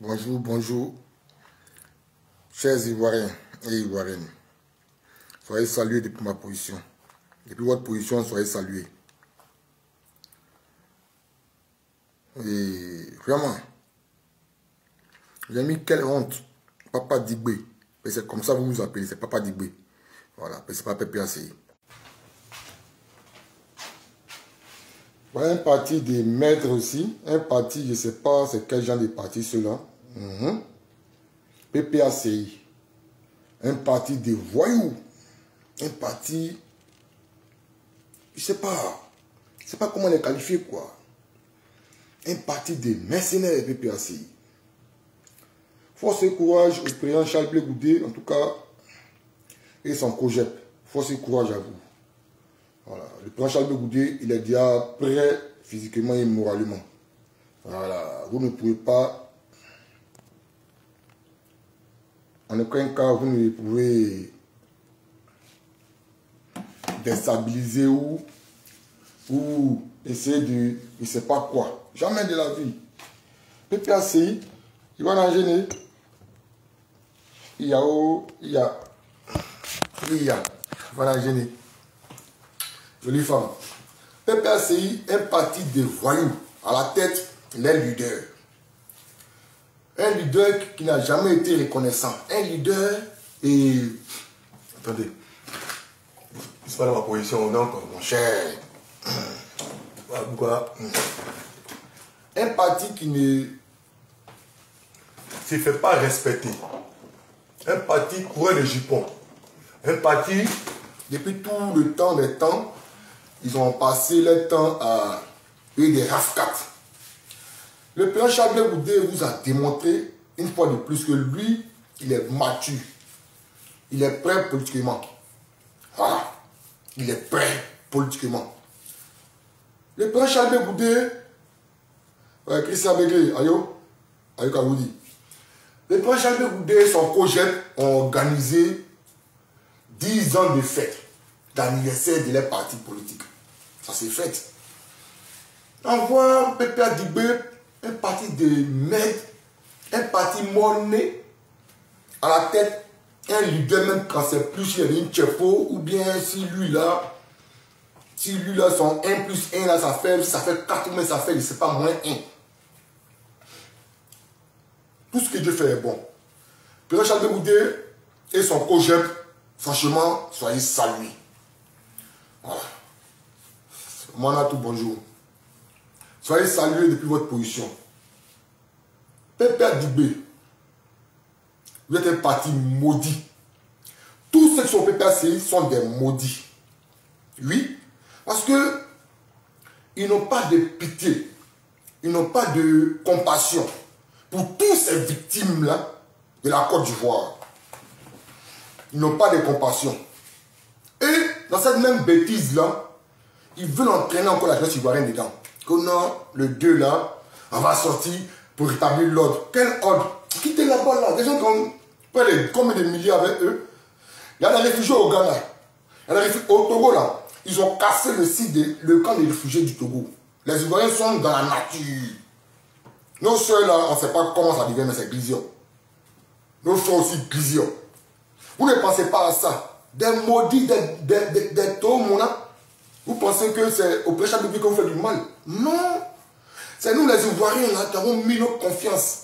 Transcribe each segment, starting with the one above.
Bonjour, bonjour, chers Ivoiriens et Ivoiriennes. Soyez salués depuis ma position. Depuis votre position, soyez salués. Et vraiment, j'ai mis quelle honte. Papa Digbé. C'est comme ça que vous vous appelez, c'est Papa Digbé. Voilà, c'est pas PPACI. Voilà un parti des maîtres aussi. Un parti, je ne sais pas c'est quel genre de parti ceux-là. PPACI. Un parti des voyous. Un parti, je ne sais pas comment les qualifier quoi. Un parti des mercenaires PPACI. Force et courage au président Charles Blé Goudé, en tout cas, et son COGEP. Force et courage à vous. Voilà. Le président Charles Blé Goudé, il est déjà prêt physiquement et moralement. Voilà. Vous ne pouvez pas, en aucun cas, vous ne pouvez déstabiliser ou essayer de, je ne sais pas quoi. Jamais de la vie. PPACI, il va en gêner. Il va en gêner. Jolie femme. PPACI, un parti de voyous. À la tête, les leaders. Un leader qui n'a jamais été reconnaissant. Un leader et... Attendez. Je ne suis pas dans ma position, donc, mon cher. Voilà pourquoi. Un parti qui ne se fait pas respecter. Un parti coureur de jupons. Un parti, depuis tout le temps des temps, ils ont passé leur temps à eux des RAF4. Le président Charles Blé Goudé vous a démontré une fois de plus que lui, il est mature. Il est prêt politiquement. Voilà. Il est prêt politiquement. Le président Charles Blé Goudé, Christian Bégué, ayo Kawoudi. Le président Charles Blé Goudé et son COGEP ont organisé 10 ans de fête d'anniversaire de leur parti politique. Ça s'est fait. Envoie PPA Digbé, un parti de maître, un parti monnaie, à la tête, un leader même quand c'est plus, il y a une chepo, ou bien si lui là, son 1 plus 1 là, ça fait 4, mais ça fait, je ne sais pas, moins 1. Tout ce que Dieu fait est bon. Président Charles Blé Goudé et son COGEP, franchement, soyez salués. Voilà. Moi, tout bonjour. Soyez salués depuis votre position. PPA Digbé, vous êtes un parti maudit. Tous ceux qui sont PPACI sont des maudits. Oui, parce que ils n'ont pas de pitié, ils n'ont pas de compassion pour toutes ces victimes-là de la Côte d'Ivoire. Ils n'ont pas de compassion. Et dans cette même bêtise-là, ils veulent entraîner encore la jeunesse ivoirienne dedans. Que non, le 2 là, on va sortir pour rétablir l'ordre. Quel ordre? Quittez là-bas là. Des gens comme combien de milliers avec eux. Il y a des réfugiés au Ghana. Il y a des réfugiés au Togo là. Ils ont cassé le camp des réfugiés du Togo. Les Ivoiriens sont dans la nature. Nos soeurs là, on ne sait pas comment ça devient, mais c'est glisio. Nos soeurs aussi glisio. Vous ne pensez pas à ça. Des maudits, des taumons. Vous pensez que c'est au président public qu'on fait du mal? Non. C'est nous les Ivoiriens là qui avons mis notre confiance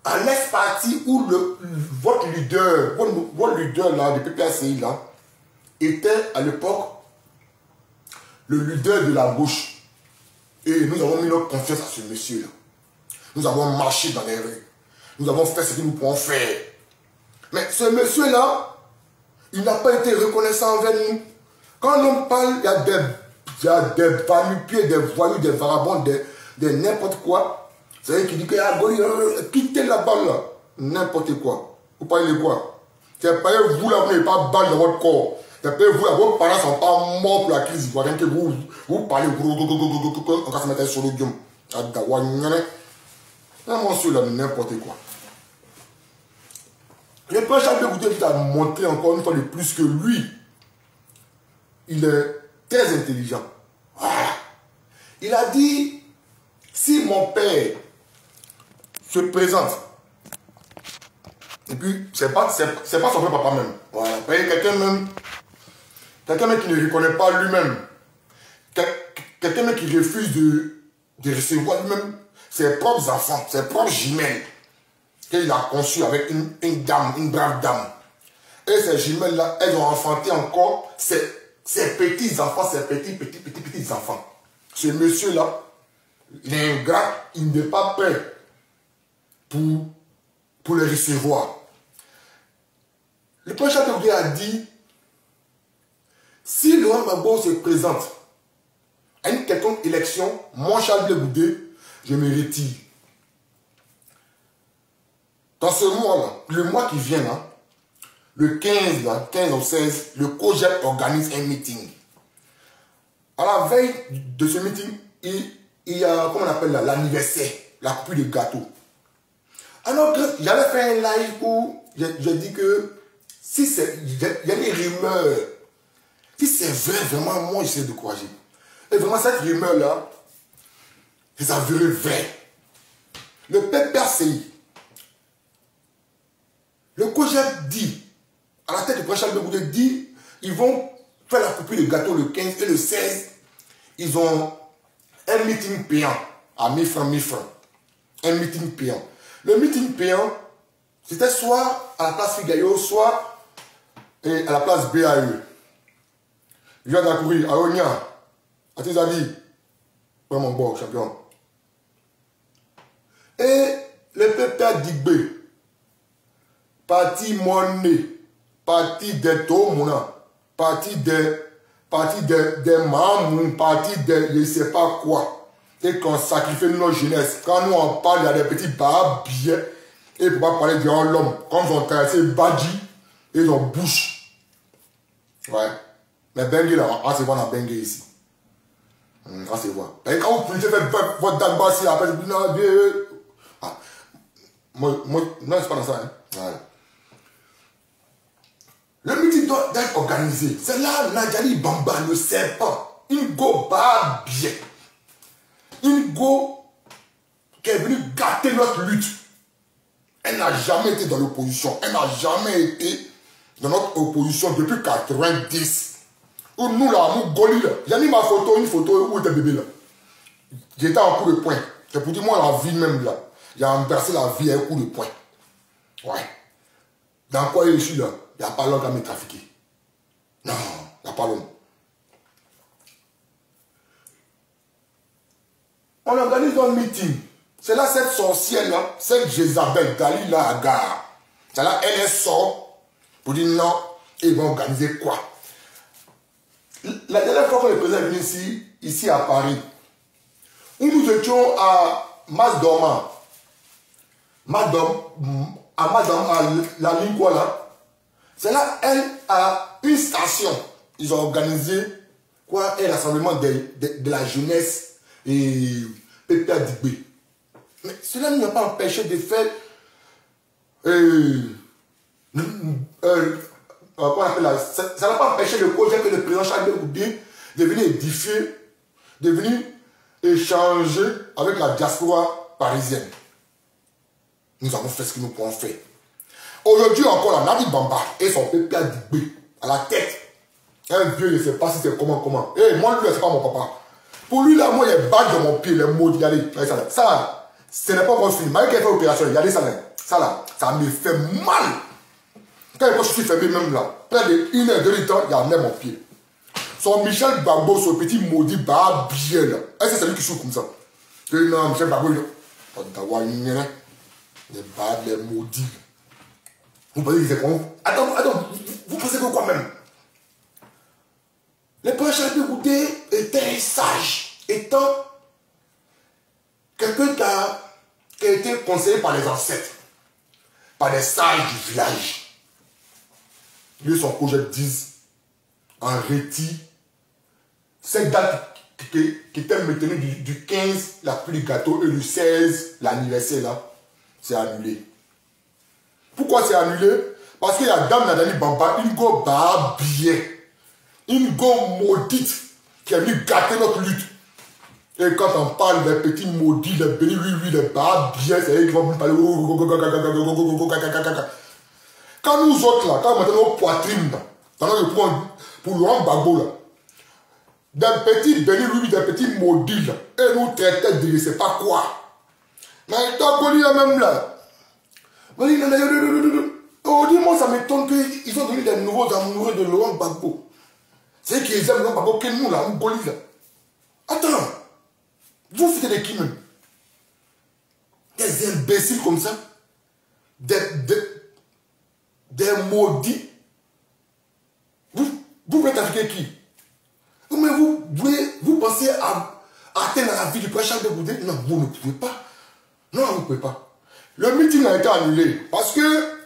à l'ex-parti où votre leader là, de PPACI là, était à l'époque le leader de la gauche. Et nous avons mis notre confiance à ce monsieur-là. Nous avons marché dans les rues. Nous avons fait ce que nous pouvons faire. Mais ce monsieur-là, il n'a pas été reconnaissant envers nous. Quand on parle, il y a des va-nu-pieds, des voyous, des vagabonds, des n'importe quoi. C'est-à-dire qu'il dit que quittez la balle là. N'importe quoi. Vous parlez de quoi? C'est pas vous là, vous n'avez pas balle dans votre corps. C'est pas vous là, vos parents ne sont pas morts pour la crise ivoirienne que vous parlez on va se mettre sur le dium. Monsieur là, n'importe quoi. Le président Charles Blé Goudé a montré encore une fois de plus que lui, il est très intelligent. Voilà. Il a dit, si mon père se présente. Et puis, c'est pas son vrai papa même. Voilà. Quelqu'un même qui ne reconnaît pas lui-même. Quelqu'un même qui refuse de recevoir lui-même ses propres enfants, ses propres jumelles. Qu'il a conçu avec une dame, une brave dame. Et ces jumelles-là, elles ont enfanté encore ses petits-enfants, ses petits-enfants. Ce monsieur-là, il est ingrat, il n'est pas prêt pour le recevoir. Le prophète Charles a dit, si Laurent Gbagbo se présente à une quelconque élection, moi Charles Blé Goudé, je me retire. Dans ce mois-là, le mois qui vient là, le 15, là, 15 ou 16, le COJEP organise un meeting. À la veille de ce meeting, il y a, comment on appelle là, l'anniversaire, la coupe de gâteau. Alors, j'avais fait un live où je dis que si c'est, il y a des rumeurs, si c'est vrai, vraiment, moi, je suis découragé. Et vraiment, cette rumeur-là, c'est avéré vrai. Le PPRCI, le COJEP dit, à la tête du président Charles Blé Goudé dit, ils vont faire la coupe de gâteau le 15 et le 16, ils ont un meeting payant à 1000 francs, 1000 francs. Un meeting payant. Le meeting payant, c'était soit à la place Figayo, soit à la place BAE. Je viens d'accourir à Onia, à Tizadi, prends mon bord, champion. Et le PPA Digbé, parti Monné, parti des Tomuna, parti des Mamou, parti de je ne sais pas quoi. Et qu'on sacrifie notre jeunesse. Quand nous on parle, il y a des petits billets. Et pour pas parler de l'homme, comme ils ont traversé Badji, et ils ont bouche. Ouais. Mais Bengue là, on se voit dans Bengue ici. On se voit. Et quand vous pouvez faire votre date basse, après, non, non, c'est pas dans ça. Hein. Voilà. Le meeting doit être organisé. C'est là, Nadjali Bamba ne sait pas. Une go bat bien. Une go qui est venue gâter notre lutte. Elle n'a jamais été dans l'opposition. Elle n'a jamais été dans notre opposition depuis 90. Où nous, là, nous, Goli, là. J'ai mis ma photo, une photo où était bébé, là. J'étais en coup de poing. C'est pour dire, moi, la vie même, là. J'ai embrassé la vie à un coup de poing. Ouais. Dans quoi je suis là? Il n'y a pas l'homme qui me trafiquer. Non, il n'y a pas l'homme. On organise un meeting. C'est là cette sorcière-là, cette Jézabel, Dalila Agar. C'est là, elle sort pour dire non, ils vont organiser quoi? La dernière fois que le président est venu ici à Paris, où nous étions à Masdoma, à la ligne quoi là? C'est là, elle a une station. Ils ont organisé quoi? Un rassemblement de la jeunesse et PPA Digbé. Mais cela ne m'a pas empêché de faire comment on appelle là? Ça n'a pas empêché le projet que le président Charles Blé Goudé de venir édifier, de venir échanger avec la diaspora parisienne. Nous avons fait ce que nous pouvons faire. Aujourd'hui encore, la Nadi Bamba et son PPA Digbé à la tête. Un vieux, je ne sais pas si c'est comment. Et moi, lui, c'est pas mon papa. Pour lui, là, moi, il y a des badges dans mon pied, les mots, regardez, ça, ce n'est pas encore fini. Malgré qu'il a fait l'opération, regardez ça, là. Ça, là, ça me fait mal. Quand je suis fermé, même là, près de 1 heure, 2 temps, il y a même mon pied. Son Michel Gbagbo, ce petit maudit, bah, bien, là. Est-ce que c'est lui qui souffre comme ça? Non, Michel Gbagbo, là. Les bas, les maudits. Vous pensez que c'est quoi? Attends, vous pensez que quoi même? Le père Charles Blé Goudé était un sage, étant quelqu'un qui a été conseillé par les ancêtres, par les sages du village. Lui, son projet disent en réti, cette date qui était maintenue du 15, la pluie du gâteau, et du 16, l'anniversaire là, c'est annulé. Pourquoi c'est annulé? Parce qu'il y a Dame Nadali Bamba, une go bien, une go maudite qui est venue gâter notre lutte. Et quand on parle des petits maudits, des bénis, oui, des bas bien, c'est eux qui vont parler. Quand nous autres là, quand on met nos poitrines là, pendant que pour Laurent Gbagbo là, des petits bénis, oui, des petits maudits là, et nous traitaient de je sais pas quoi. Mais il t'a connu là même là. Oh, dis-moi, ça m'étonne qu'ils ont donné des nouveaux amoureux de Laurent Gbagbo. C'est qu'ils aiment Laurent Gbagbo que nous là, on Goli là. Attends, vous faites des qui même? Des imbéciles comme ça? Des maudits? Vous voulez t'afficher qui? Mais vous pensez à atteindre la vie du prince Charles de Goudet? Non, vous ne pouvez pas. Non, vous ne pouvez pas. Le meeting a été annulé parce que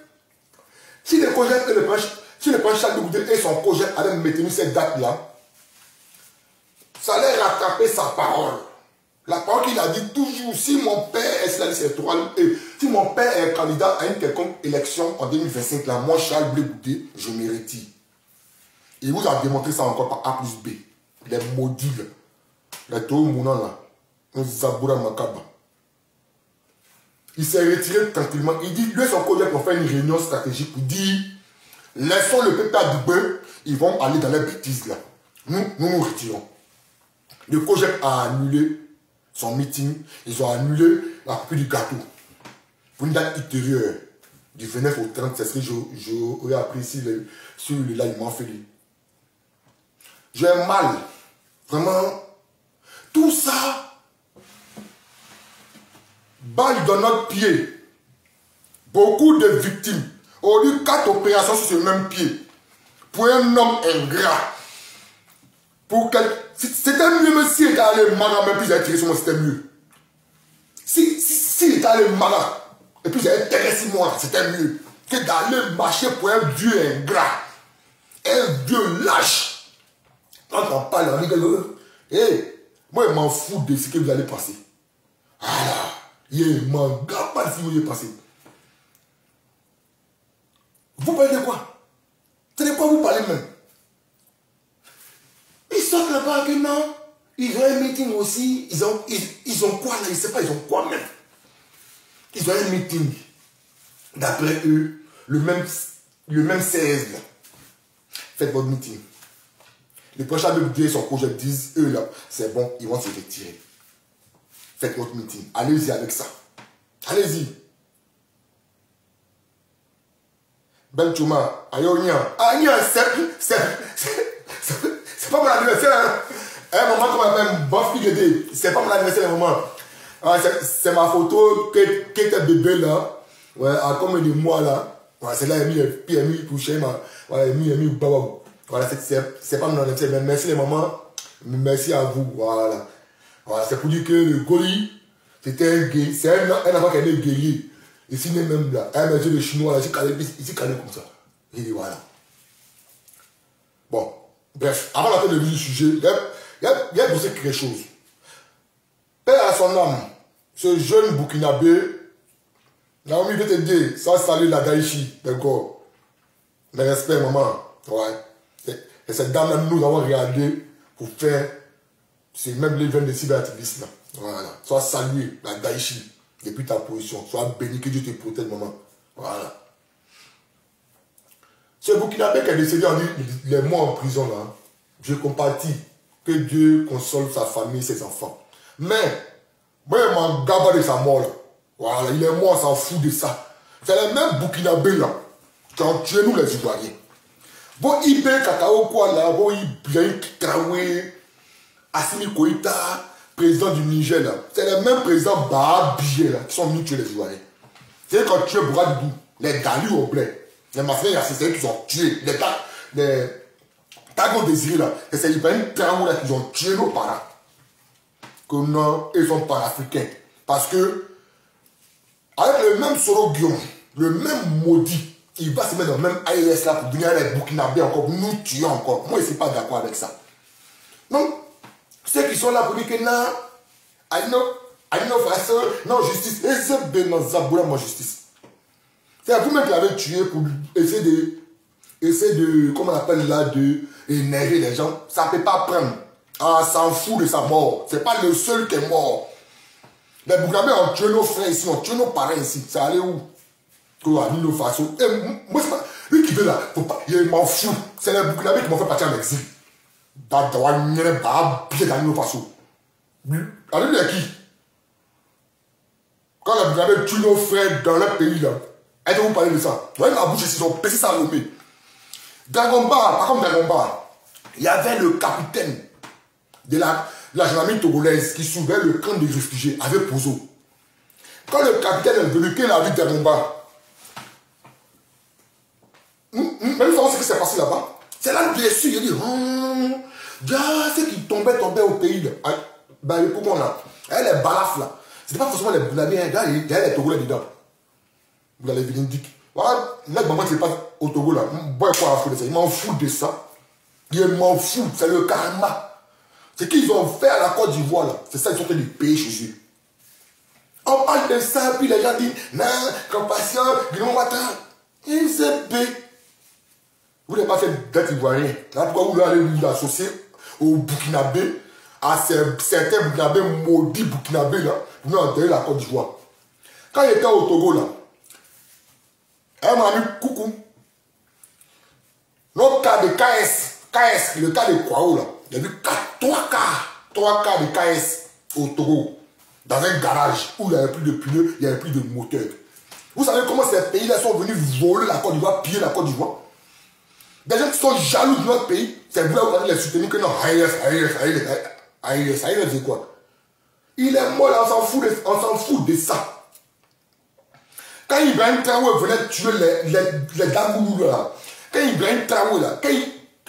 si le projet et le prince Charles de Goudet et son projet avaient maintenu cette date-là, ça allait rattraper sa parole. La parole qu'il a dit toujours, si mon père est électoral, si mon père est candidat à une quelconque élection en 2025, là, moi, Charles Blé Goudet, je me retire. Il vous a démontré ça encore par A plus B. Les maudits, les taux mounants là, on Zaboura Makaba. Il s'est retiré tranquillement. Il dit, lui et son collègue ont fait une réunion stratégique pour dire, laissons le peuple à Dubaï, ils vont aller dans les bêtises là. Nous retirons. Le COGEP a annulé son meeting. Ils ont annulé la coupe du gâteau. Pour une date ultérieure. Du 29 au 30, c'est ce que j'aurais appris sur le live Manfeli. J'ai mal. Vraiment. Tout ça. Balle dans notre pied. Beaucoup de victimes. On dit 4 opérations sur ce même pied. Pour un homme ingrat. Pour quel... C'était mieux même s'il était allé Mara, même puis il a tiré sur moi, c'était mieux. S'il était allé Mara, et puis il a tiré sur moi, c'était mieux. Que d'aller marcher pour un vieux ingrat. Un vieux lâche. Quand on parle, on dit moi je m'en fous de ce que vous allez passer. Voilà. Il m'en garde pas de ce que vous allez passer. Vous parlez de quoi? C'est de quoi vous parlez même? Ils sortent là-bas que non, ils ont un meeting aussi, ils ont quoi là, je ne sais pas, ils ont quoi même. Ils ont un meeting, d'après eux, le même 16 là. Faites votre meeting. Les prochains de Dieu, son projet disent, eux là, c'est bon, ils vont se retirer. Faites votre meeting, allez-y avec ça. Allez-y. Ben Chouma, Ayonia, c'est pas mon anniversaire. Un moment qu'on m'appelle Bof Pigede. C'est pas mon anniversaire, un moment. C'est ma photo qui était bébé là. Ouais, à combien de mois là. Ouais, c'est là, il a mis pour chez moi. Ouais, il a mis babou. Voilà, c'est pas mon anniversaire. Mais merci les mamans. Merci à vous. Voilà. Voilà, c'est pour dire que le Goli, c'était un gay. C'est un enfant qui est guerrier. Ici, même là. Un monsieur de chinois là, ici, calé comme ça. Il dit voilà. Bon. Bref, avant d'entrer le vif du sujet, il y a posé quelque chose. Père à son âme, ce jeune Burkinabé, Naomi veut te dire, ça salue la Daïchi, d'accord. Mais respect, maman. Ouais. Et cette dame-là, nous avons regardé pour faire, c'est même l'événement de cyberactivistes là. Voilà. Sois salué, la Daïchi, depuis ta position. Sois béni, que Dieu te protège, maman. Voilà. Ce Burkinabé qui est décédé en les mois en prison là, je compatis que Dieu console sa famille, ses enfants. Mais, moi je m'en gaba de sa mort là. Voilà, il est mort, on s'en fout de ça. C'est le même Burkinabé là, qui ont tué nous les Ivoiriens. Bon, il paye Kakao quoi là, bon, il Ibrahim Traoré, Assimi Koïta, président du Niger là. C'est le même président Bahabiyé là, qui sont venus tuer les Ivoiriens. C'est quand tué Bouradidou, les Dali au blé. Les Mafiens, c'est eux qui ont tué. Les Tago Désiré là, c'est Ibrahim Traoré qui ont tué nos parents. Que non, ils sont panafricains. Parce que, avec le même Soroguion, le même maudit, il va se mettre dans le même AES là pour venir les Burkinabés encore, pour nous tuer encore. Moi, je ne suis pas d'accord avec ça. Donc, ceux qui sont là pour dire que non, non, justice. Et c'est Benazaboula, moi, justice. C'est vous-même qui l'avez tué pour essayer de, comment on appelle là, de énerver les gens. Ça ne peut pas prendre. Ah, s'en fout de sa mort. C'est pas le seul qui est mort. Les Burkinabés ont tué nos frères ici, ont tué nos parents ici. Ça allait où? Nos façons. Et moi, c'est pas. Lui qui veut là, faut pas, il m'en fout. C'est les Burkinabés qui m'ont fait partir en exil. Dans nos façons. Allez, lui, à qui? Quand les Burkinabés tuent nos frères dans leur pays, là, est-ce que vous parlez de ça? Vous voyez ma bouche ici, ils ont pété ça à l'omé. Dragon Ball, par contre, Dragon Ball, il y avait le capitaine de la gendarmerie togolaise qui soulevait le camp des réfugiés avec Pouzo. Quand le capitaine est venu, qu'il a vu Dragon Ball, même savoir ce qui s'est passé là-bas, c'est là que j'ai su, il dit, ceux qui tombaient au pays, là. Ben, pourquoi là? Les balafres là. C'était pas forcément les Burkinabés, il y a les Togolais dedans. Vous allez véridique. Voilà, là, maman qui passe au Togo là, il m'en fout de ça. Il m'en fout, c'est le karma. C'est qu'ils ont fait à la Côte d'Ivoire là. C'est ça, ils sont en train de payer chez eux. On parle de ça, puis les gens disent, non, compassion, non, attends. Ils se paient. Vous n'avez pas fait d'être ivoirien. Là, pourquoi vous allez vous associer aux Burkinabés, à certains Burkinabés maudits Burkinabés là, vous venez enterrer la Côte d'Ivoire. Quand il était au Togo là, elle m'a dit coucou. Notre cas de KS, le cas de Kwao là, il y a eu 3 cas de KS au Togo, dans un garage où il n'y avait plus de pneus, il n'y avait plus de moteur. Vous savez comment ces pays-là sont venus voler la Côte d'Ivoire, piller la Côte d'Ivoire? Des gens qui sont jaloux de notre pays, c'est vous là vous allez les soutenir que non, Haïlès, c'est quoi? Il est mort là, on s'en fout de ça. Quand Ibrahim Traoré venait tuer les Damboulou là, quand Ibrahim Traoré là, quand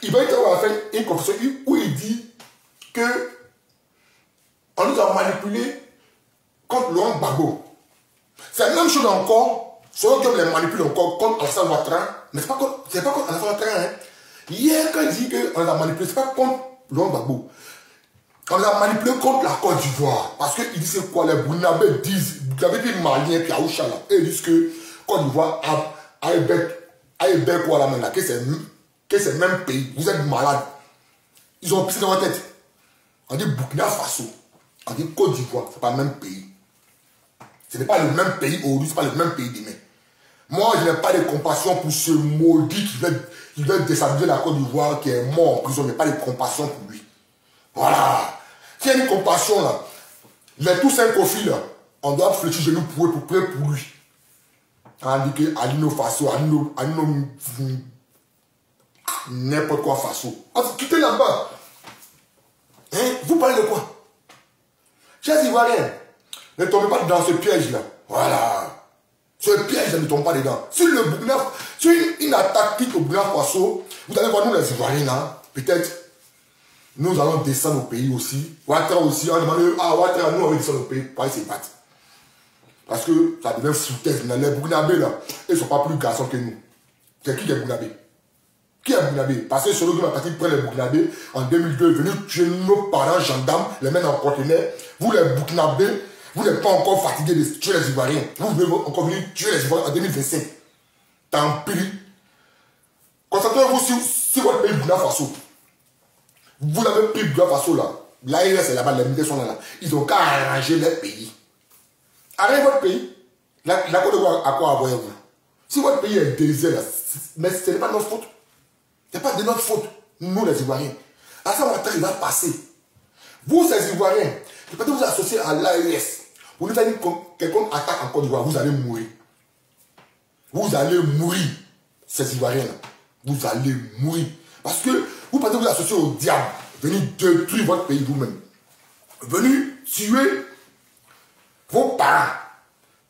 Ibrahim Traoré a fait une confession où il dit que on nous a manipulés contre Laurent Gbagbo. C'est la même chose encore, ceux qui les manipulent encore contre Alassane Ouattara, mais c'est pas contre Alassane Ouattara. Hein. Hier, quand il dit qu'on les a manipulés, c'est pas contre Laurent Gbagbo. On les a manipulés contre la Côte d'Ivoire. Parce qu'ils disent quoi? Les Burkinabés disent, vous avez dit Malien puis Aoucha là, et ils disent que Côte d'Ivoire a Hébert quoi la main là, que c'est même pays. Vous êtes malades. Ils ont pissé dans leur tête. On dit Burkina Faso. On dit Côte d'Ivoire, c'est pas le même pays. Ce n'est pas le même pays aujourd'hui, ce n'est pas le même pays demain. Moi, je n'ai pas de compassion pour ce maudit qui veut déstabiliser la Côte d'Ivoire, qui est mort en prison. Je n'ai pas de compassion pour lui. Voilà. S'il y a une compassion là, les tous 5 conflits là, on doit fléchir genoux pour prier pour lui. On dit que Alino Faso, Alino n'importe quoi Faso. Quittez là-bas. Hein? Vous parlez de quoi? Chers Ivoiriens, ne tombez pas dans ce piège là. Voilà. Ce piège là, ne tombez pas dedans. Si le Burkina, si une attaque quitte au Burkina Faso, vous allez voir nous les Ivoiriens là, peut-être. Nous allons descendre au pays aussi. Ouattara aussi, on demande, Ouattara, nous on va descendre au pays pour aller se battre. Parce que ça devient foutaise. Les Burkinabés là, ils ne sont pas plus garçons que nous. C'est qui les Burkinabés? Qui est Burkinabé? Parce que celui qui m'a parti prendre les Burkinabés en 2002 est venu tuer nos parents gendarmes, les mettre en conteneur. Vous les Burkinabés, vous n'êtes pas encore fatigués de tuer les Ivoiriens. Vous venez encore venir tuer les Ivoiriens en 2025. Tant pis. Concentrez-vous sur votre pays Burkina Faso. Vous l'avez pris Burkina Faso là. L'ARS est là-bas, les militaires sont là. Ils ont qu'à arranger leur pays. Arrêtez votre pays. La Côte d'Ivoire, à quoi envoyez-vous? Si votre pays est désert là, mais ce n'est pas notre faute. Ce n'est pas de notre faute, nous les Ivoiriens. À ce moment-là, il va passer. Vous, ces Ivoiriens, peut-être vous associer à l'ARS. Vous nous allez quelqu'un attaque en Côte d'Ivoire, vous allez mourir. Vous allez mourir, ces Ivoiriens-là. Vous allez mourir. Parce que vous pensez vous associer au diable, venir détruire votre pays vous-même. Venir tuer vos parents.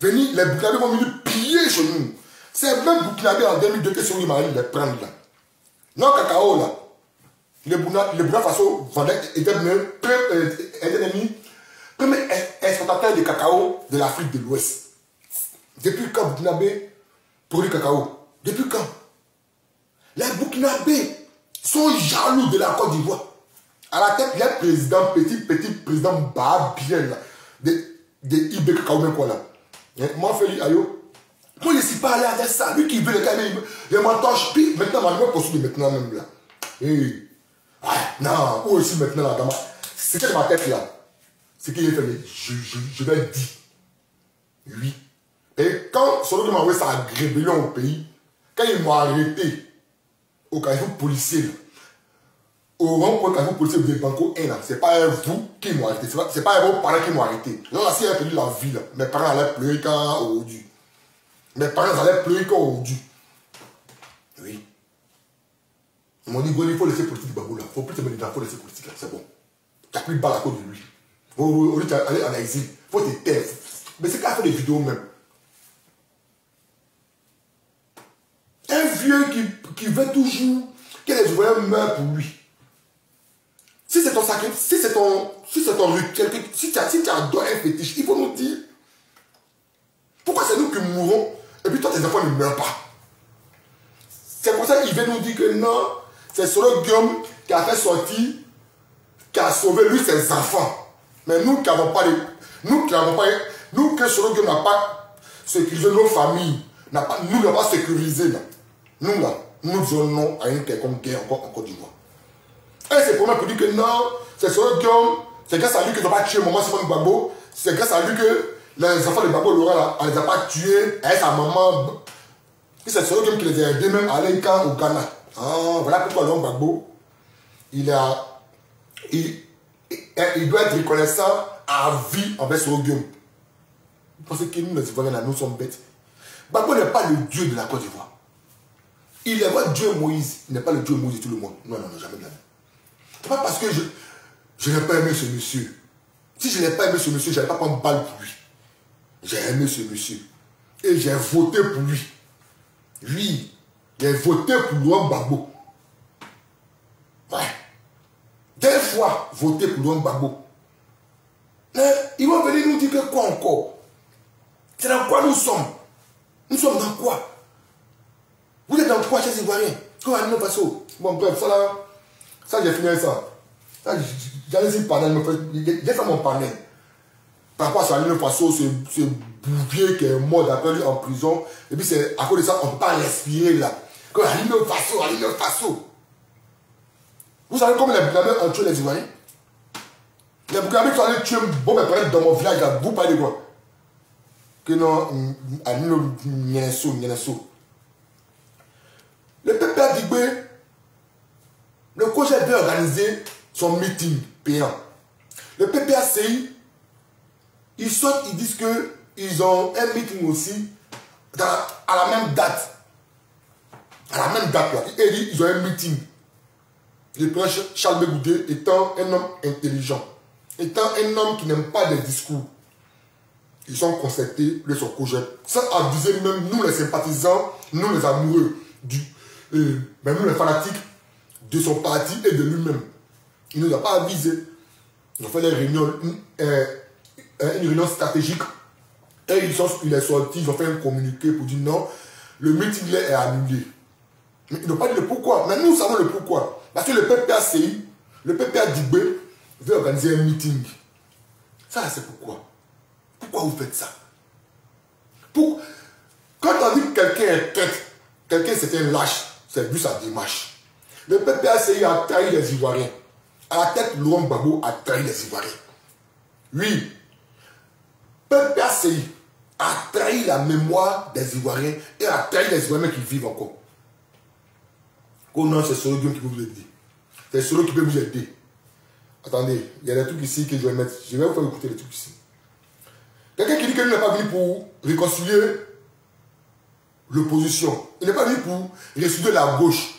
Venir, les Burkinabés vont venir piller chez nous. C'est même Burkinabés en 2002 que sont les les prendre là. Non, cacao là. Les Burkina Faso étaient premier exportateur de cacao de l'Afrique de l'Ouest. Depuis quand Burkinabé produit cacao? Depuis quand? Les Burkinabés sont jaloux de la Côte d'Ivoire. À la tête, il y a un président, petit président bien là, de IB Cacao, même quoi là. Moi, Félix Ayo, moi, je ne suis pas allé avec ça. Lui qui veut le calmer, il m'entorche. Puis maintenant, je vais poursuivre maintenant même là. Non, où aussi maintenant là, c'était dans ma tête là. Ce qu'il a fait, je vais dire. Oui. Et quand Solo m'a envoyé sa rébellion au pays, quand ils m'ont arrêté au carrefour policier, au rond-point carrefour policier de Banco 1, c'est pas vous qui m'ont arrêté, c'est pas vos parents qui m'ont arrêté. Donc là, si j'ai perdu la vie, là, mes parents allaient pleurer quand au dû. Mes parents allaient pleurer quand au dû. Oui. Ils m'ont dit, il faut laisser politique de Babou là. Il ne faut plus te mettre dedans, il faut laisser politique là, c'est bon. Tu n'as plus de balle à cause de lui. Au lieu d'aller en exil, il faut te taire. Mais c'est qu'à faire des vidéos même. Un vieux qui veut toujours que les Ivoiriens meurent pour lui. Si c'est ton sacrifice, si c'est ton rituel, si tu adores un fétiche, il faut nous dire. Pourquoi c'est nous qui mourons et puis toi tes enfants ne meurent pas? C'est pour ça qu'il vient nous dire que non, c'est Solo Guillaume qui a fait sortir, qui a sauvé lui ses enfants. Mais nous qui n'avons pas nous que Solo Guillaume n'a pas sécurisé nos familles, nous n'avons pas sécurisé là. Nous là, nous disons non à une quelconque guerre encore en Côte d'Ivoire. Et c'est pour moi pour dire que non, c'est Solo Guillaume, c'est grâce à lui qu'ils n'ont pas tué maman Simone Gbagbo, c'est grâce à lui que les enfants de Gbagbo Laurent là, on les a pas tués, avec sa maman. Et c'est Solo Guillaume qui les a aidés même à aller au Ghana. Ah, voilà pourquoi Laurent Gbagbo, il doit être reconnaissant à vie envers Solo Guillaume. Vous pensez que nous, les Ivoiriens, nous sommes bêtes? Gbagbo n'est pas le Dieu de la Côte d'Ivoire. Il est votre Dieu Moïse. Il n'est pas le Dieu Moïse de tout le monde. Non, jamais de la vie. Ce n'est pas parce que je n'ai pas aimé ce monsieur. Si je n'ai pas aimé ce monsieur, je n'allais pas prendre balle pour lui. J'ai aimé ce monsieur. Et j'ai voté pour lui. Lui, j'ai voté pour Laurent Gbagbo. Ouais. 2 fois voté pour Laurent Gbagbo. Mais ils vont venir nous dire que quoi encore? C'est dans quoi nous sommes? Nous sommes dans quoi? Vous êtes dans quoi chez les Ivoiriens? Bon, bref, ça j'ai fini avec ça. J'allais dire panel, j'ai fait mon panel. Par rapport à ça, le Faso, ce bouvier qui est mort d'après lui en prison. Et puis c'est à cause de ça, on ne peut pas respirer là. Quand Alino Faso. Vous savez comment les Burkinabés ont tué les Ivoiriens? Les Burkinabés qui sont allés tuer bon, mais peut-être dans mon village là, vous parlez de quoi? Que non, Alino Nyeneso. Le PPA Digbe, le COJER veut organiser son meeting payant. Le PPACI, ils sortent, ils disent qu'ils ont un meeting aussi à la même date. À la même date là. Ils ont un meeting. Le président Charles Bégoudé étant un homme intelligent, étant un homme qui n'aime pas les discours. Ils sont concertés, le son COJER. Sans aviser même nous les sympathisants, nous les amoureux mais nous les fanatiques de son parti et de lui-même. Il ne nous a pas avisé. Ils ont fait des réunions, une réunion stratégique. Et il est sorti, ils ont fait un communiqué pour dire non, le meeting est annulé. Mais ils n'ont pas dit le pourquoi. Mais nous savons le pourquoi. Parce que le PPACI, le PPA Digbe, veut organiser un meeting. Ça, c'est pourquoi. Pourquoi vous faites ça? Quand on dit que quelqu'un est tête, quelqu'un c'est un lâche, c'est vu sa démarche. Le PPACI a trahi les Ivoiriens. À la tête, Laurent Gbagbo a trahi les Ivoiriens. Oui. PPACI a trahi la mémoire des Ivoiriens et a trahi les Ivoiriens qui vivent encore. Oh non, c'est Solo Guillaume qui peut vous aider. C'est Solo qui peut vous aider. Attendez, il y a des trucs ici que je vais mettre. Je vais vous faire écouter les trucs ici. Quelqu'un qui dit qu'il n'est pas venu pour réconcilier l'opposition. Il n'est pas venu pour réconcilier la gauche.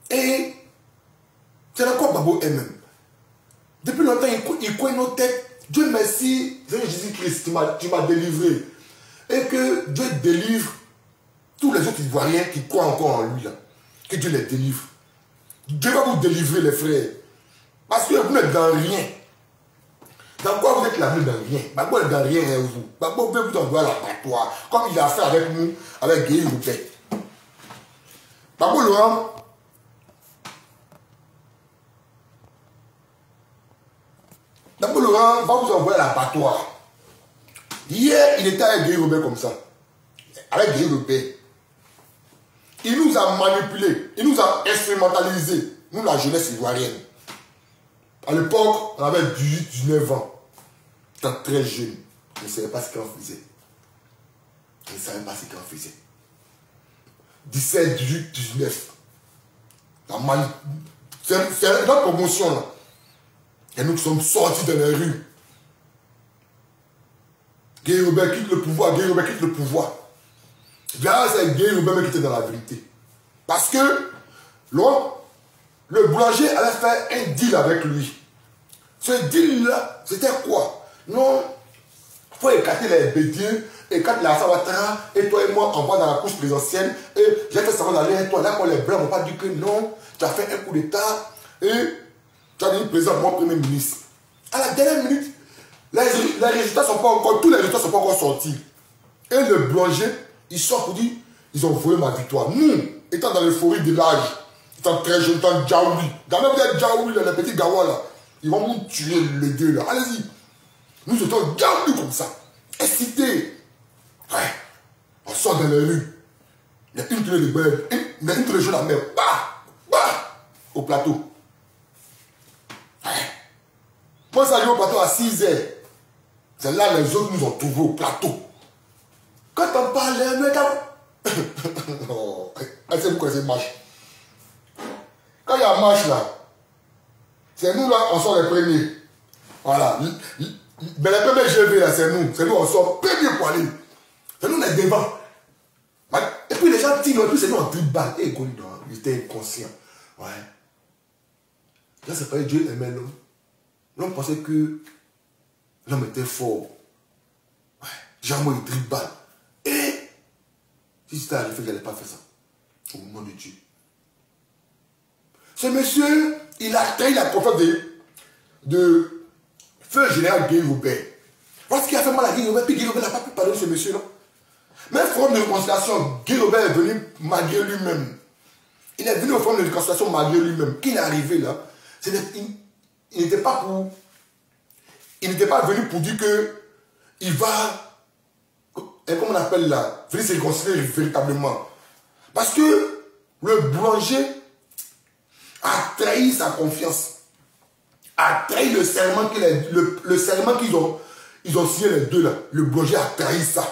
Et c'est encore Gbagbo elle-même. Depuis longtemps, il cogne nos têtes. Dieu merci, Seigneur Jésus-Christ, tu m'as délivré. Et que Dieu délivre tous les autres Ivoiriens qui croient encore en lui. Là. Que Dieu les délivre. Dieu va vous délivrer, les frères. Parce que vous n'êtes dans rien. Dans quoi vous êtes là, vous n'êtes dans rien. Gbagbo n'est dans rien, hein, vous. Gbagbo veut vous envoyer à l'abattoir. Comme il a fait avec nous, avec Guéhi Roupet. Gbagbo Laurent. Gbagbo Laurent va vous envoyer à l'abattoir. Hier, il était avec Guéhi Roupet comme ça. Avec Guéhi Roupet. Il nous a manipulés. Il nous a instrumentalisés. Nous, la jeunesse ivoirienne. À l'époque, on avait 18, 19 ans. J'étais très jeune. Je ne savais pas ce qu'on faisait. Je ne savais pas ce qu'on faisait. 17, 18, 19. C'est notre promotion là. Et nous qui sommes sortis dans les rues. Guy Robert quitte le pouvoir, Guy Robert quitte le pouvoir. Là, c'est Guy Robert qui était dans la vérité. Parce que le boulanger allait faire un deal avec lui. Ce deal-là, c'était quoi? Non, il faut écarter les bédiens, écarter la Sawatara, et toi et moi, on va dans la course présidentielle, et j'ai fait savoir d'aller, et toi, là, quand les Blancs n'ont pas dit que non, tu as fait un coup d'État, et tu as dit président, moi, Premier ministre. À la dernière minute, les résultats sont pas encore, tous les résultats ne sont pas encore sortis. Et le boulanger, il sort pour dire, ils ont volé ma victoire. Nous, étant dans l'euphorie de l'âge, étant très jeune, étant Djaouli, dans même des Djaouli, les petits Gawa là, ils vont nous tuer les deux là. Allez-y. Nous étions Djaouli comme ça. Excités. Ouais. On sort dans les rues. Il y a une tournée de belle, il y a une tournée de la mer. Bah, bah, au plateau. Ouais. Moi, ça arrive au plateau à 6 h. C'est là les autres nous ont trouvés au plateau. Quand on parle, les mecs, oh, est-ce que vous connaissez marche? Quand il y a marche là, c'est nous là, on sort les premiers. Voilà. Mais les premiers GV là, c'est nous on sort premier pour aller. C'est nous les devants. Et puis les gens tirent, et puis c'est nous en tribal. Et ils étaient inconscients. Ouais. Là, c'est pas Dieu aimait l'homme. L'homme pensait que l'homme était fort. Ouais. Jamais il tribal. Et si c'était arrivé, je n'allais pas faire ça. Au nom de Dieu. Ce monsieur, il a trahi la confiance de feu général Guy Robert. Voilà ce qui a fait mal à Guy Robert. Puis Guy Robert n'a pas pu parler de ce monsieur-là. Mais au forum de réconciliation, Guy Robert est venu malgré lui-même. Il est venu au forum de réconciliation malgré lui-même. Qu'il est arrivé là, il n'était pas venu pour dire que il va, comment on appelle là, venir se réconcilier véritablement. Parce que le boulanger a trahi sa confiance, a trahi le serment qu'ils ont signé les deux là. Le boulanger a trahi ça.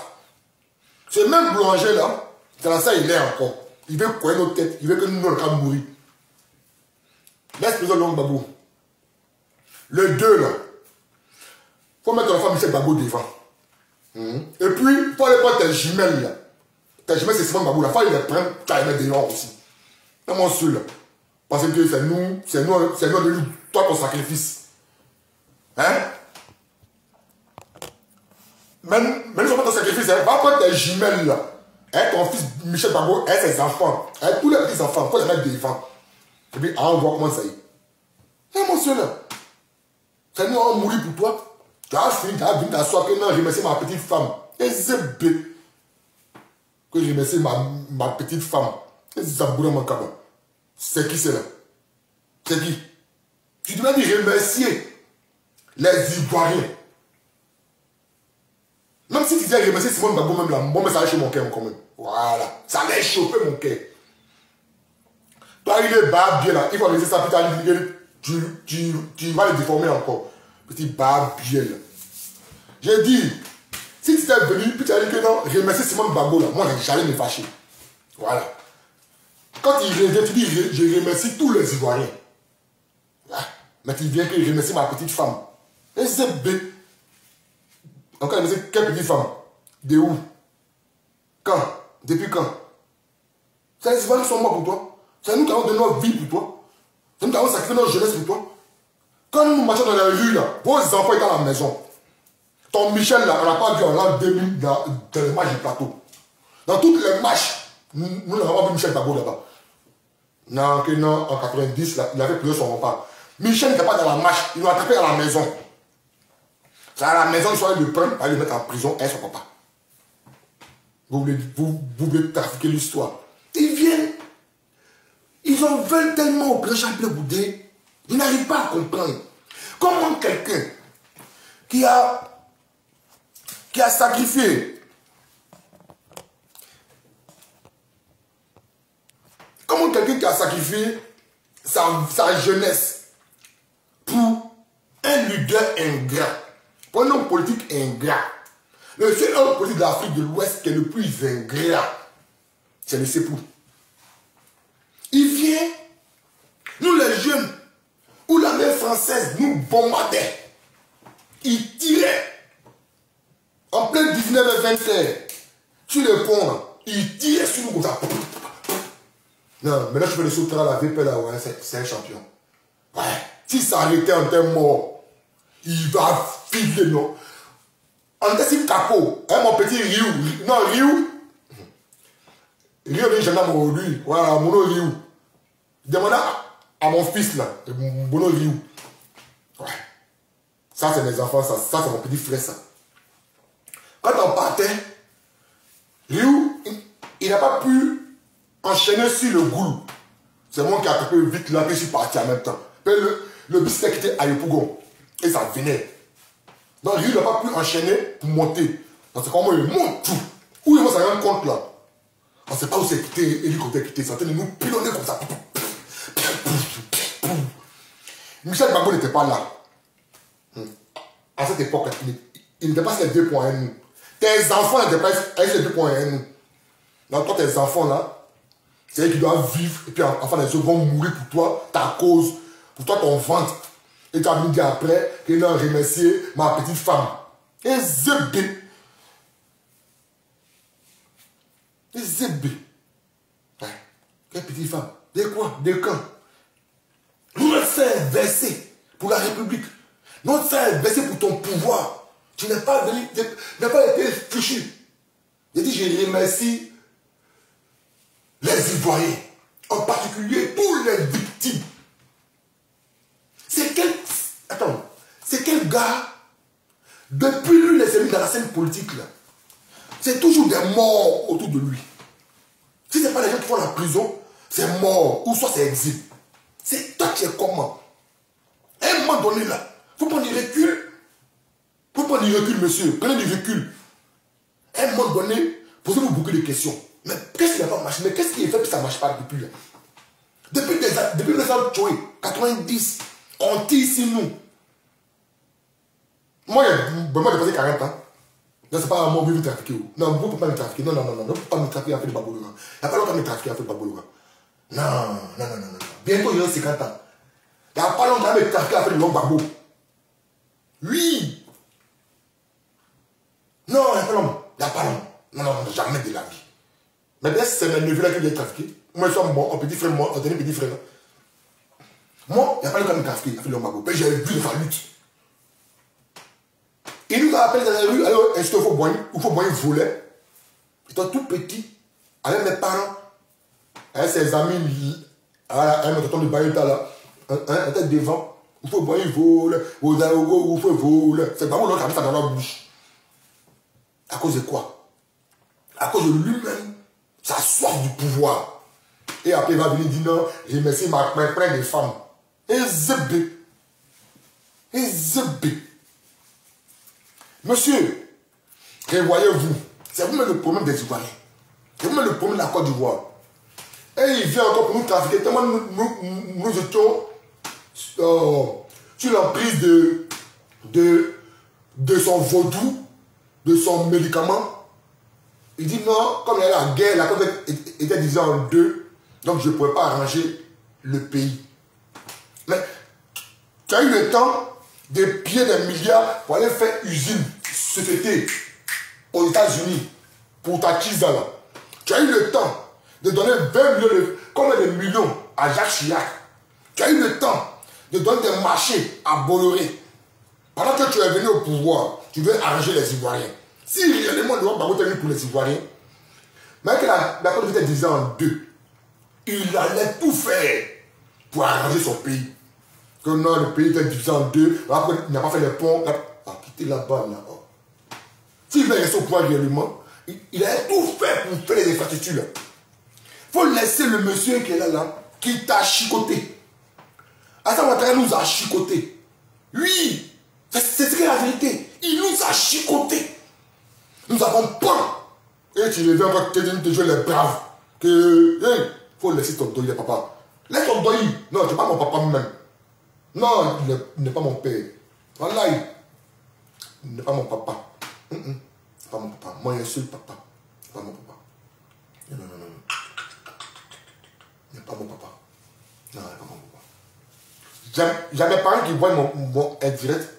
Ce même boulanger là, c'est dans ça il est encore. Il veut courir notre tête, il veut que nous le cas mourir. Laisse le long Babou. Le 2 là, il faut mettre la femme Michel Babou devant. Et puis, il faut aller prendre tes jumelles là. Tes jumelles c'est Simon Babou là, il faut aller les prendre, tu vas les mettre dehors aussi. C'est mon seul là. Parce que c'est nous, toi ton sacrifice. Hein? Même si on fait ton sacrifice, va prendre tes jumelles là. Hein, ton fils Michel Babou, et ses enfants, hein, tous les petits enfants, il faut les mettre devant. Et puis, on voit comment ça y est. C'est mon seul là. C'est nous, on mourir pour toi. Tu as fini, tu as vu t'asseoir que non, je remercie ma petite femme. Et c'est bête. Que je remercie ma petite femme. Et c'est ça, bourre mon cabane. C'est qui c'est là? C'est qui? Tu devais dire remercier les Ivoiriens. Même si tu disais remercier Simone Babou même là, bon, mais ça allait chez mon cœur quand même. Voilà. Ça allait chauffer mon cœur. Toi, il est bas bien là. Il faut laisser ça, puis tu vas le déformer encore. Petit barbier là. J'ai dit, si tu étais venu, puis tu as dit que non, remercie Simone Babou là, moi j'allais me fâcher. Voilà. Quand il revient, tu dis, je remercie tous les Ivoiriens. Ouais. Mais tu viens que je remercie ma petite femme. Et c'est bête. Encore remercie quelle petite femme? De où? Quand? Depuis quand? C'est les Ivoiriens qui sont morts pour toi. C'est nous qui avons donné notre vie pour toi. C'est nous qui avons sacrifié notre jeunesse pour toi. Quand nous marchons dans la rue, là, vos enfants étaient à la maison. Ton Michel, là, on n'a pas vu en l'an 2000 dans les matchs du plateau. Dans toutes les matchs, nous n'avons pas vu Michel Babou là-bas. Non, que non, en 90, là, il avait pleuré son repas. Michel n'était pas dans la marche, il l'a attrapé à la maison. C'est à la maison, il soit le prendre, aller le mettre en prison, et son papa. Vous voulez trafiquer l'histoire. Ils viennent. Ils en veulent tellement au grand Charles Boudet. Ils n'arrivent pas à comprendre. Comment quelqu'un qui a sacrifié, comment quelqu'un qui a sacrifié sa jeunesse pour un leader ingrat, pour un homme politique ingrat, le seul homme politique de l'Afrique de l'Ouest qui est le plus ingrat, c'est le Sepou. Il vient, nous les jeunes, où l'armée française nous bombardait, il tirait en plein 19 et 20 heures sur les ponts, là, il tirait sur nous comme ça. Non, maintenant je fais le sauter à la VP là, ouais, c'est un champion. Ouais, si ça arrêtait en termes mort, il va filer, non. On était sur capot, hein, mon petit Ryu. Non, Ryu est gendarme aujourd'hui. Voilà, Mono Ryu. Demanda à mon fils là, Mono Ryu. Ouais. Ça, c'est mes enfants, ça c'est mon petit frère, ça. Quand on partait, Ryu, il n'a pas pu enchaîner sur le goulou. C'est moi qui ai attrapé vite là, que je suis parti en même temps. Le bicyclette était à Yopougon. Et ça venait. Donc Ryu n'a pas pu enchaîner pour monter. Parce que comment il monte tout. Où il va s'en rendre compte là. On ne sait pas où c'est quitté, l'hélicoptère quitté. Ça tenait nous pilonner comme ça. Michel Gbagbo n'était pas là. À cette époque, il n'était pas sur les 2.1. Tes enfants n'étaient pas sur les 2.1. Donc toi, tes enfants là, c'est eux qui doivent vivre. Et puis enfin, les autres vont mourir pour toi, ta cause, pour toi, ton ventre. Et tu as venu dire après qu'il a remercié ma petite femme. Et zébé. Et zébé. Ouais. Quelle petite femme? De quoi? De quand? Notre sang est versé pour la République. Notre sang est versé pour ton pouvoir. Tu n'as pas venu, tu n'as pas été fichu. J'ai dit, je remercie les Ivoiriens, en particulier tous les victimes. C'est quel... Attends, c'est quel gars, depuis lui, les amis dans la scène politique, là, c'est toujours des morts autour de lui. Si ce n'est pas les gens qui font la prison, c'est mort, ou soit c'est exil. C'est toi qui es comment? À un moment donné, là, il faut prendre du recul. Il faut prendre du recul, monsieur. Prenez du recul. À un moment donné, posez-vous beaucoup de questions. Mais qu'est-ce qui n'a pas marché? Mais qu'est-ce qui est fait que ça ne marche pas depuis là? Depuis les années 90, on tire ici nous. Moi, j'ai passé 40 ans. Non, c'est pas moi qui vais me trafiquer. Non, vous ne pouvez pas me trafiquer. Non, non, non, non. Ne pouvez pas me trafiquer avec le Babologa. Il n'y a pas longtemps que me trafiquer avec le Babologa. Non, non, non, non, non. Bientôt, il y a 50 ans. Il n'y a pas longtemps que me trafiquer avec le Babo. Oui. Non, il n'y a pas longtemps. Il n'y a pas longtemps. Non, non, non, jamais de la vie. Mais bien, c'est mes neveux là qui viennent trafiquer. Moi, je suis bon, un petit frère, moi, un dernier petit frère. Moi, il n'y a pas longtemps que me trafiquer avec le Babo. Mais j'ai vu sa lutte. Il nous a appelé dans la rue, alors est-ce qu'il faut boire? Il faut boire, il volait. Étant tout petit, avec mes parents, avec ses amis, avec mon tonton de Bayota là, un tête devant, il faut boire, il vole, il faut voler. C'est pas moi qui a mis ça dans la bouche. À cause de quoi? À cause de lui-même, sa soif du pouvoir. Et après, il va venir dire non, je remercie ma plein des femmes. Et zébé. Et zébé. Monsieur, voyez-vous, c'est vous-même le problème des Ivoiriens. C'est vous-même le problème de la Côte d'Ivoire. Et il vient encore pour nous trafiquer. Tellement nous étions sur l'emprise de son vaudou, de son médicament. Il dit non, comme il y a la guerre, la Côte était divisée en deux, donc je ne pouvais pas arranger le pays. Mais tu as eu le temps de piller des milliards pour aller faire usine, société aux États-Unis pour ta Kiza là. Tu as eu le temps de donner 20 millions combien de millions à Jacques Chirac. Tu as eu le temps de donner des marchés à Bolloré. Pendant que tu es venu au pouvoir, tu veux arranger les Ivoiriens. Si réellement le Gbagbo était venu pour les Ivoiriens, mais que la Côte était divisée en deux, il allait tout faire pour arranger son pays. Que non, le pays était divisé en deux, après il n'a pas fait les ponts, il a quitté là-bas. Là. S'il veut rester au pouvoir réellement, il a tout fait pour faire les infrastructures. Il faut laisser le monsieur qui est là, qui t'a chicoté. Hassan Ouattara nous a chicoté. Oui, c'est ce qu'est la vérité. Il nous a chicoté. Nous avons peur. Et tu viens encore te jouer les braves. Que, il faut laisser ton doyer, papa. Laisse ton doyer. Non, tu n'es pas mon papa même. Non, il n'est pas mon père. Voilà, il n'est pas mon papa. C'est pas mon papa. Moi, il y a un seul papa. C'est pas mon papa. Non. Il n'est pas mon papa. Non, il n'est pas mon papa. J'ai mes parents qui voient mon indirect.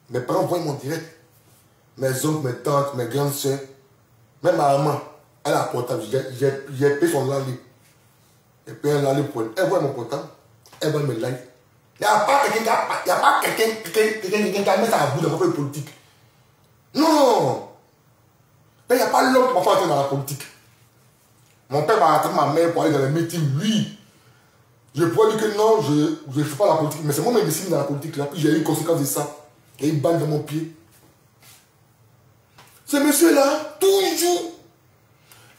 Mes parents voient mon direct. Mes oncles, mes tantes, mes grandes soeurs. Même ma maman, elle a un portable. J'ai payé son landing. J'ai payé un landing pour elle. Elle voit mon portable. Elle voit mes lives. Il n'y a pas quelqu'un qui a mis ça à bout de la politique. Non. Mais il n'y a pas l'homme qui va faire entrer dans la politique. Mon père va attendre ma mère pour aller dans les meetings. Oui. Je pourrais dire que non, je ne fais pas la politique. Mais c'est moi qui me suis mis dans la politique là. Puis j'ai eu une conséquence de ça. Et il balle dans mon pied. Ce monsieur-là, toujours,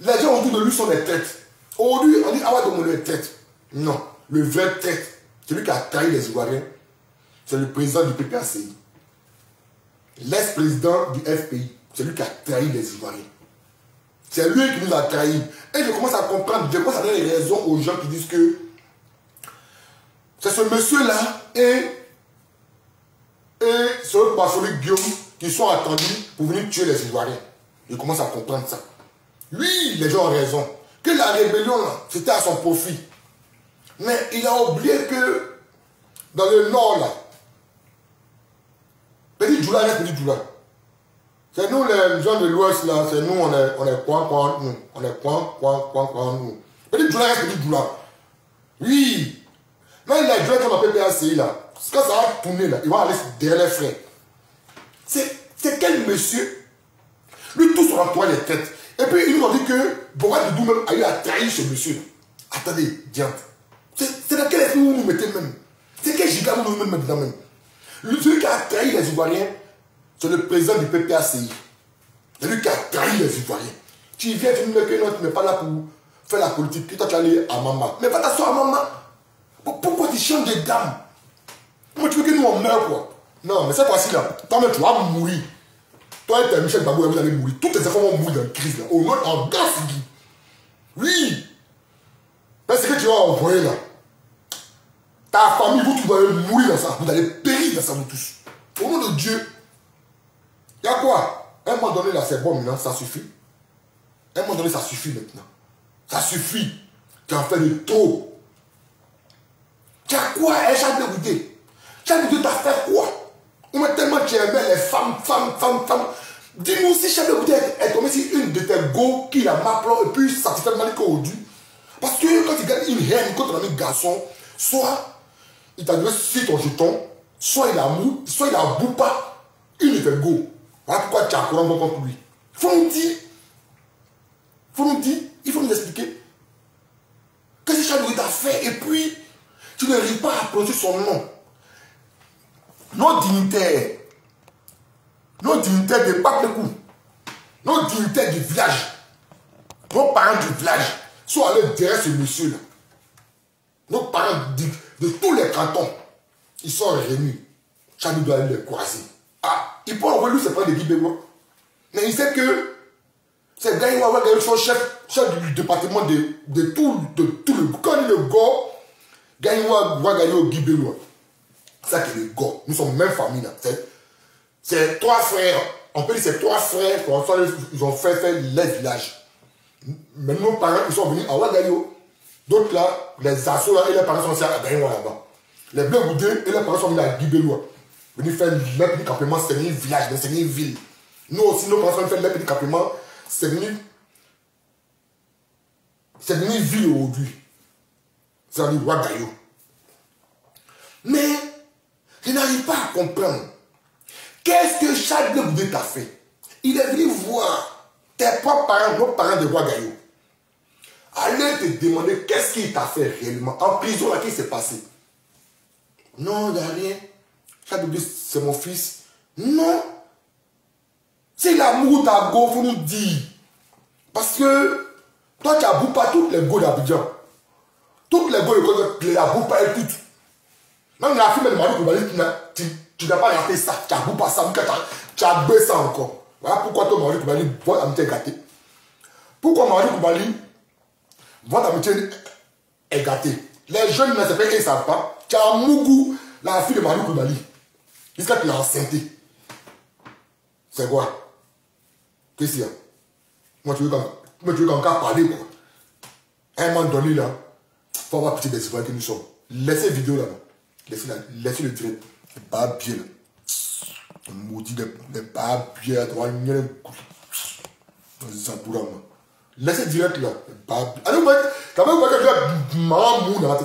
les gens autour de lui sont des têtes. Aujourd'hui, on dit, ah ouais, donc on est tête. Non. Le vrai tête, celui qui a trahi les Ivoiriens, c'est le président du PPACI. L'ex-président du FPI, c'est lui qui a trahi les Ivoiriens. C'est lui qui nous a trahis. Et je commence à comprendre, je commence à donner les raisons aux gens qui disent que c'est ce monsieur-là et ce passionné Guillaume qui sont attendus pour venir tuer les Ivoiriens. Je commence à comprendre ça. Oui, les gens ont raison. Que la rébellion, c'était à son profit. Mais il a oublié que dans le nord, là, Petit Djoula reste Petit Djoula. C'est nous les gens de l'ouest, là, c'est nous, on est quoi, nous. On est quoi, nous. Petit Djoula reste Petit Djoula. Oui. Même les gens qui ont appelé PACI, là, quand ça va tourner, là, ils vont aller derrière les frères. C'est quel monsieur? Lui, tout son entourage est tête. Et puis, ils nous ont dit que Borat Doudou même a eu à trahir ce monsieur. Attendez, diante. C'est dans quel esprit vous nous mettez même? C'est quel giga vous nous mettez dedans même? Celui qui a trahi les Ivoiriens, c'est le président du PPACI. C'est lui qui a trahi les Ivoiriens. Tu viens, tu nous mets que non, tu n'es pas là pour faire la politique. Puis toi, tu es allé à Mama. Mais va t'asseoir à Mama. Pourquoi tu changes de dame? Comment tu veux que nous on meure quoi? Non, mais cette fois-ci là, toi-même tu vas mourir. Toi et Michel Babou, vous allez mourir. Toutes les enfants vont mourir dans une crise là. Au nom en gaz. Oui. Mais ce que tu vas envoyer là, ta famille, vous allez mourir dans ça. Vous allez périr dans ça, vous tous. Au nom de Dieu. Il y a quoi? À un moment donné là, c'est bon maintenant, ça suffit. À un moment donné, ça suffit maintenant. Ça suffit. Tu as fait de trop. Tu as quoi, hein, Charles Goudé? Charles Goudé, t'as fait quoi? On m'a tellement tu aimais les femmes. Dis-nous si Charles Goudé est tombé sur une de tes go qui a m'appelé et puis satisfait le malik aujourd'hui. Parce que quand il gagne une haine contre un garçon, soit il t'a donné sur ton jeton, soit il a mou, soit il a bout pas une de tes go. Voilà pourquoi tu as un courant contre lui. Il faut nous dire. Il faut nous expliquer. Qu'est-ce que Charles Goudé t'a fait et puis tu n'arrives pas à prononcer son nom. Nos dignitaires de Paplekou, nos dignitaires du village, nos parents du village sont allés derrière ce monsieur-là. Nos parents de tous les cantons, ils sont réunis. Chacun doit aller les croiser. Ah, il peut envoyer lui, c'est pas de Guy Bégois. Mais il sait que c'est gars, il va avoir son chef du département de tout le. Quand il est le gars, Gaïwa va gagner au Guibélois. C'est ça qui est le gars. Nous sommes même famille là. C'est trois frères. On peut dire c'est trois frères. Ils ont fait les villages. Mais nos parents, ils sont venus à Ouagayo. D'autres là, les assauts là, et les parents sont aussi à Gaïwa là-bas. Les Bleus Boudés et les parents sont venus à Guibélois. Venus faire leur petit campement, c'est une village, c'est une ville. Nous aussi, nos parents sont venus faire leur petit campement, c'est une ville aujourd'hui. C'est un Ouagayo. Mais je n'arrive pas à comprendre. Qu'est-ce que Charles Goudé t'a fait? Il est venu voir tes propres parents, nos parents de Ouagayo. Allez te demander qu'est-ce qu'il t'a fait réellement. En prison, là, qu'est-ce qui s'est passé? Non, il n'y a rien. Charles Goudé, c'est mon fils. Non. C'est l'amour ta go, il faut nous dire. Parce que toi, tu as bouffé pas toutes les go d'Abidjan. Toutes les go de la bouffe pas toutes. Même la fille de Marie Koulibaly, tu n'as pas raté ça. Tu as bouffé pas ça, tu as baissé ça encore. Voilà pourquoi toi, Marie Koulibaly, votre amitié est gâtée. Pourquoi Marie Koulibaly, votre amitié est gâtée? Les jeunes ne savent pas, ils ne savent pas. Tu as Mougou, la fille de Marie Koulibaly. Jusqu'à qu'il a enceinté. C'est quoi? Qu'est-ce qu'il y a? Moi, tu veux qu'en parler, quoi. À un moment donné, là, il faut avoir pitié des Ivoiriens que nous sommes. Laissez la vidéo là-bas. Laissez le direct. Pas bien, là. Maudit des pas bien, là. Laissez direct là. Allez, quand même,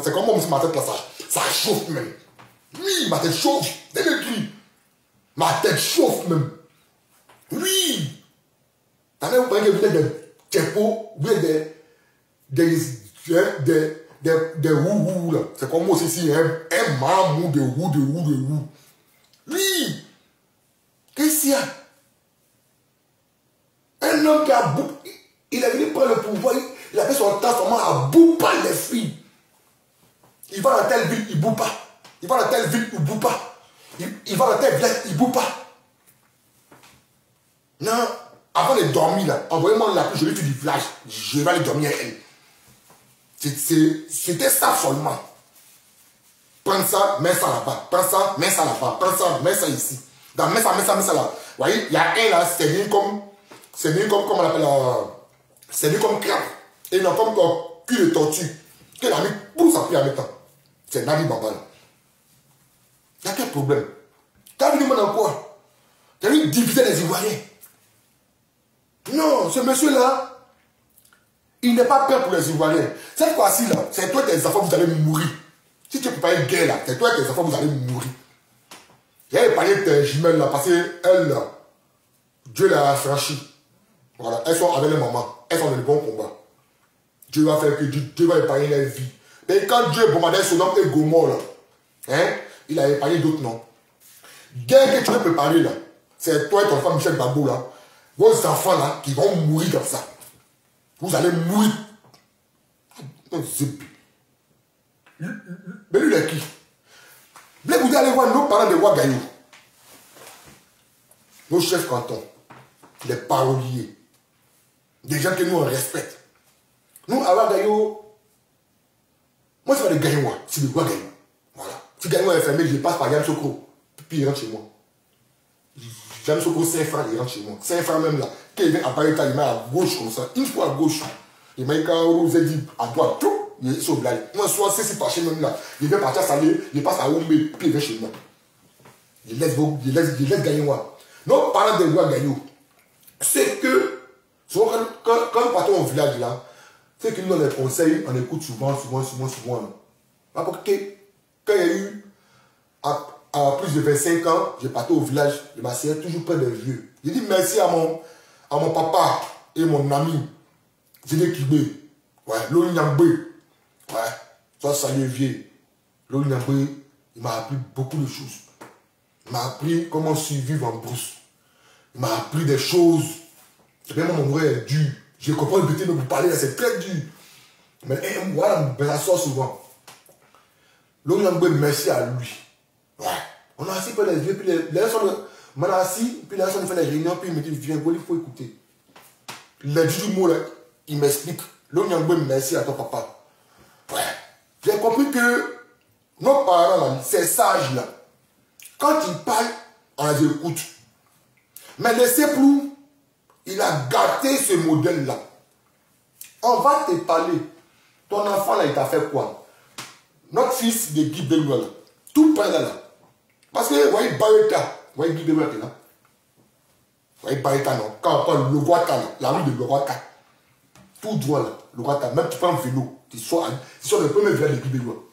c'est comme moi, ma tête là, ça chauffe même. Oui, ma tête chauffe. Dès le cri. Ma tête chauffe même. Oui. T'as même pas que vous êtes des tchépos, vous êtes des wouhou là. C'est comme moi aussi, si un mamou de wou. Oui. Qu'est-ce qu'il y a? Un homme qui a bouffé, il est venu prendre le pouvoir, il a fait son transformation à bouffer les filles. Il va dans telle ville, il ne bouffe pas. Il va dans telle ville, il ne bouffe pas. Il va dans telle village, il ne bouffe pas. Non, avant de dormir là, envoyez-moi la plus jolie fille du village, je vais aller dormir avec elle. C'était ça seulement. Prends ça, mets ça là-bas. Prends ça, mets ça là-bas. Prends ça, mets ça ici. Mets ça là. Vous voyez, il y a un là, c'est venu comme comment on appelle c'est venu comme crabe. Et non comme cul de tortue. Qu'elle a mis pour sa prière en même temps. C'est Nadi Baba là. Il y a quel problème? T'as vu dans quoi? T'as vu diviser les Ivoiriens? Non, ce monsieur-là, il n'est pas peur pour les Ivoiriens. Cette fois-ci là, c'est toi et tes enfants, vous allez mourir. Si tu ne peux pas une guerre là, c'est toi et tes enfants, vous allez mourir. J'ai parlé de tes jumelles là, parce qu'elles là, Dieu l'a affranchi. Voilà, elles sont avec les mamans, elles sont dans le bon combat. Dieu va faire que Dieu va épargner leur vie. Mais quand Dieu bombardait Sodome et Gomorrhe là, hein, il a épargné d'autres noms. Guerre que tu veux préparer là, c'est toi et ton frère Michel Babou là, vos enfants là, qui vont mourir comme ça. Vous allez mourir. Mais lui, il est qui? Vous allez aller voir nos parents de Ouagaïou, nos chefs cantons, les paroliers, des gens que nous on respecte. Nous, à Ouagaïou, moi, c'est pas des Gaïois, c'est des Ouagaïou. Voilà. Si Gaïoua est fermé, je passe par Yann Soko, puis il rentre chez moi. Yann Soko, 5 francs, il rentre chez moi. 5 francs même là. Quand il vient à Paris, il met à gauche comme ça, une fois à gauche. Il met quand vous avez dit à droite, tout. Il est sur le blague. Moi, soit c'est fâché même là. Il vient partir à Salé, il passe à Oumbe, puis il vient chez moi. Il laisse Gaïoua. Nos parents de Ouagaïou, c'est que, souvent, quand nous partons au village là, c'est que nous, on les conseille, on écoute souvent. Parce que quand il y a eu, à plus de 25 ans, j'ai parti au village, je m'asseyais toujours près des vieux. J'ai dit merci à mon papa et mon ami, Zéné Kibé, ouais, Loniambé. Ouais, ça, salut vieux. L'Olinambé, il m'a appris beaucoup de choses. Il m'a appris comment survivre en brousse. Il m'a appris des choses. C'est bien, mon vrai est dur. Je comprends le petit, mais vous parlez là, c'est très dur. Mais voilà, ça sort souvent. L'Olinambé, merci à lui. Ouais. On a assis pour les vieux, puis les gens, on a assis, puis les gens, on fait les réunions, puis il me dit, viens, il faut écouter. Les du mot là, il m'explique. L'Olinambé, merci à ton papa. Ouais. J'ai compris que nos parents, là, ces sages-là, quand ils parlent, on les écoute. Mais le Seplou, il a gâté ce modèle-là. On va te parler. Ton enfant, là, il t'a fait quoi? Notre fils de Guy Beloua, là, tout près là. Parce que, vous voyez, Barreta, vous voyez Guy Beloua qui est là? Vous voyez Barreta, non? Quand on parle Loguata, la rue de Loguata, tout droit là, Loguata, même tu prends un vélo. Tu sois le premier village de Guibélois.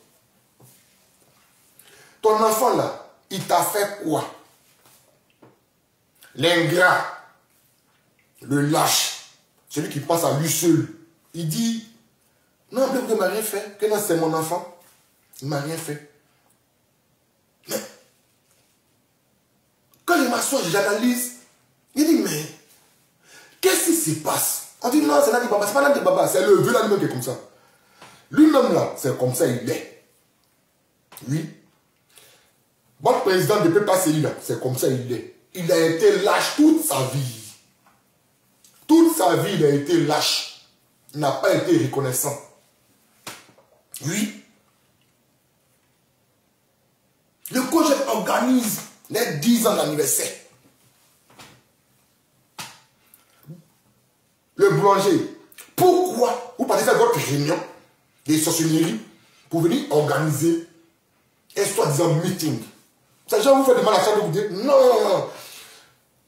Ton enfant là, il t'a fait quoi? L'ingrat, le lâche, celui qui pense à lui seul. Il dit, non, mais vous ne m'avez rien fait. Que non, c'est mon enfant. Il ne m'a rien fait. Mais, quand je m'assois, j'analyse, il dit, mais, qu'est-ce qui se passe? On dit, non, c'est Nadi Baba, c'est pas Nadi Baba, c'est le vieux là qui est comme ça. Lui-même là, c'est comme ça il est. Oui. Votre président ne peut pas se là, c'est comme ça il est. Il a été lâche toute sa vie. Toute sa vie, il a été lâche. Il n'a pas été reconnaissant. Oui. Le COJEP organise Les 10 ans d'anniversaire. Le boulanger. Pourquoi vous partez faire votre réunion des sorcelleries pour venir organiser un soi-disant meeting? Ça, gens vous fait du mal à ça de vous dire non.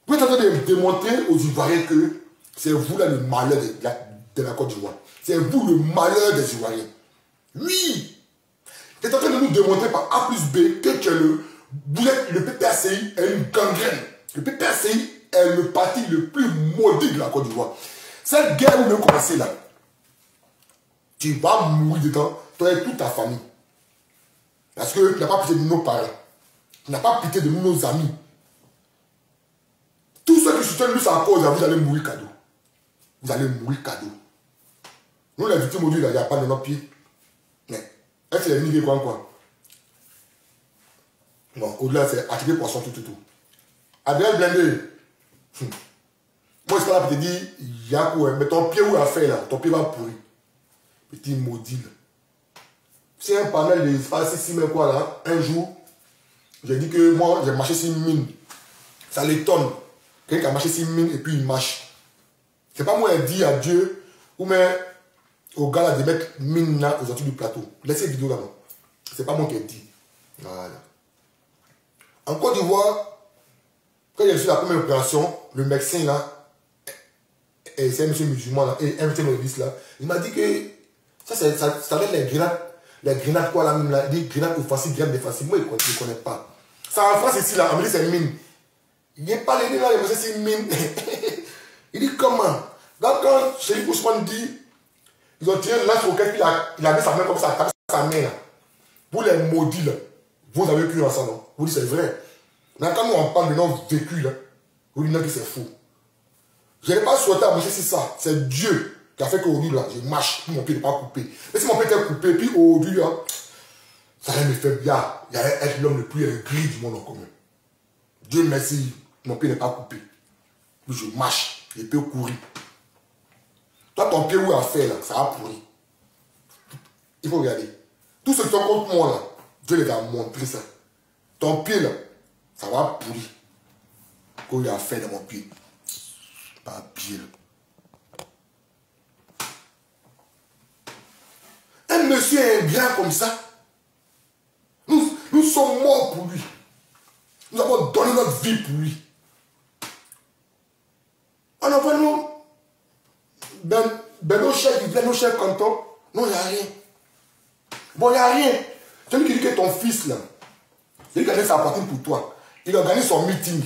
Vous êtes en train de démontrer aux Ivoiriens que c'est vous là le malheur de la Côte d'Ivoire. C'est vous le malheur des Ivoiriens. Oui. Vous êtes en train de nous démontrer par A plus B que le PPACI est une gangrène. Le PPACI est le parti le plus maudit de la Côte d'Ivoire. Cette guerre où vous commencez là, tu vas mourir dedans, toi et toute ta famille. Parce que tu n'as pas pitié de nos parents. Tu n'as pas pitié de nos amis. Tous ceux qui soutiennent lui sa cause, vous allez mourir cadeau. Vous allez mourir cadeau. Nous, les victimes aujourd'hui, il n'y a pas de nos pieds. Mais, est-ce que les milliers quoi? Bon, au-delà, c'est attirer poisson, tout. Adrien Blindé. Moi, je suis pas là pour te dire, Yakou, mais ton pied où il a fait là, ton pied va pourrir. Petit maudit là. C'est un panel de 6 000 quoi là, un jour, j'ai dit que moi, j'ai marché sur une mine. Ça l'étonne. Quelqu'un qui a marché sur une mine et puis il marche. C'est pas moi qui dis à Dieu ou mais au gars là de mettre mine là aux autres du plateau. Laissez la vidéo là. C'est pas moi qui ai dit. Voilà. En Côte d'Ivoire, quand j'ai reçu la première opération, le médecin là, et c'est un monsieur musulman là, et un monsieur novice là, il m'a dit que ça va être les grenades quoi là même là, des grenades offensives, grenades défensives. Moi, je ne connais pas. Ça en France ici là, en Amérique c'est une mine. Il n'est pas les là, il monsieur c'est une mine. Il dit comment? Donc quand Chérif Ousmane dit, ils ont tiré l'âge auquel il a mis sa main comme ça, tapé sa main là. Vous les maudits là, vous avez cru en ça non? Vous dites c'est vrai. Mais quand nous on parle de notre vécu là, vous dites non que c'est faux. Je n'ai pas souhaité à marcher sur ça. C'est Dieu qui a fait qu'aujourd'hui là, je marche, mon pied n'est pas coupé. Mais si mon pied était coupé, puis aujourd'hui là, ça allait me faire bien. Il allait être l'homme le plus gris du monde en commun. Dieu merci, mon pied n'est pas coupé. Puis je marche, je peux courir. Toi, ton pied où il a fait là, ça a pourri. Il faut regarder. Tous ceux qui sont contre moi là, Dieu les a montré ça. Ton pied là, ça va pourrir. Qu'est-ce qu'il a fait dans mon pied? Pas pied là. Un monsieur est bien comme ça. Nous sommes morts pour lui. Nous avons donné notre vie pour lui. On envoie nous nos chefs cantons. Non, il n'y a rien. Bon, il n'y a rien. Celui qui dit que ton fils là, celui qui a fait sa partie pour toi, il organise son meeting.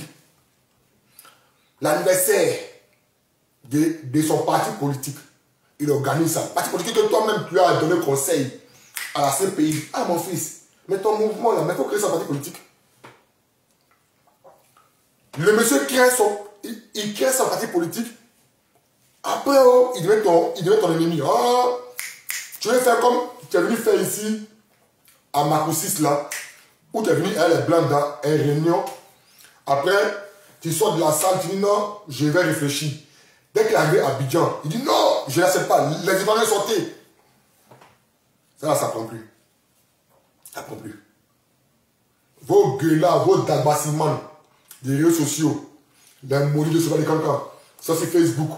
L'anniversaire de son parti politique. Il organise ça. Parti politique que toi-même tu as donné conseil à la CPI. Ah mon fils, mais ton mouvement là, mais il faut créer son parti politique. Le monsieur crée il crée son parti politique. Après, oh, il devait ton ennemi. Oh, tu veux faire comme tu es venu faire ici à Makoussis là, où tu es venu à les blancs dans une réunion. Après, tu sors de la salle, tu dis non, je vais réfléchir. Dès qu'il est arrivé à Abidjan, il dit non, je ne l'accepte pas. Les Ivoiriens sortaient. Ça là, ça ne prend plus. Ça ne prend plus. Vos gueulards, vos dabassimans des réseaux sociaux, les maudits de ce bas de cancan, ça c'est Facebook,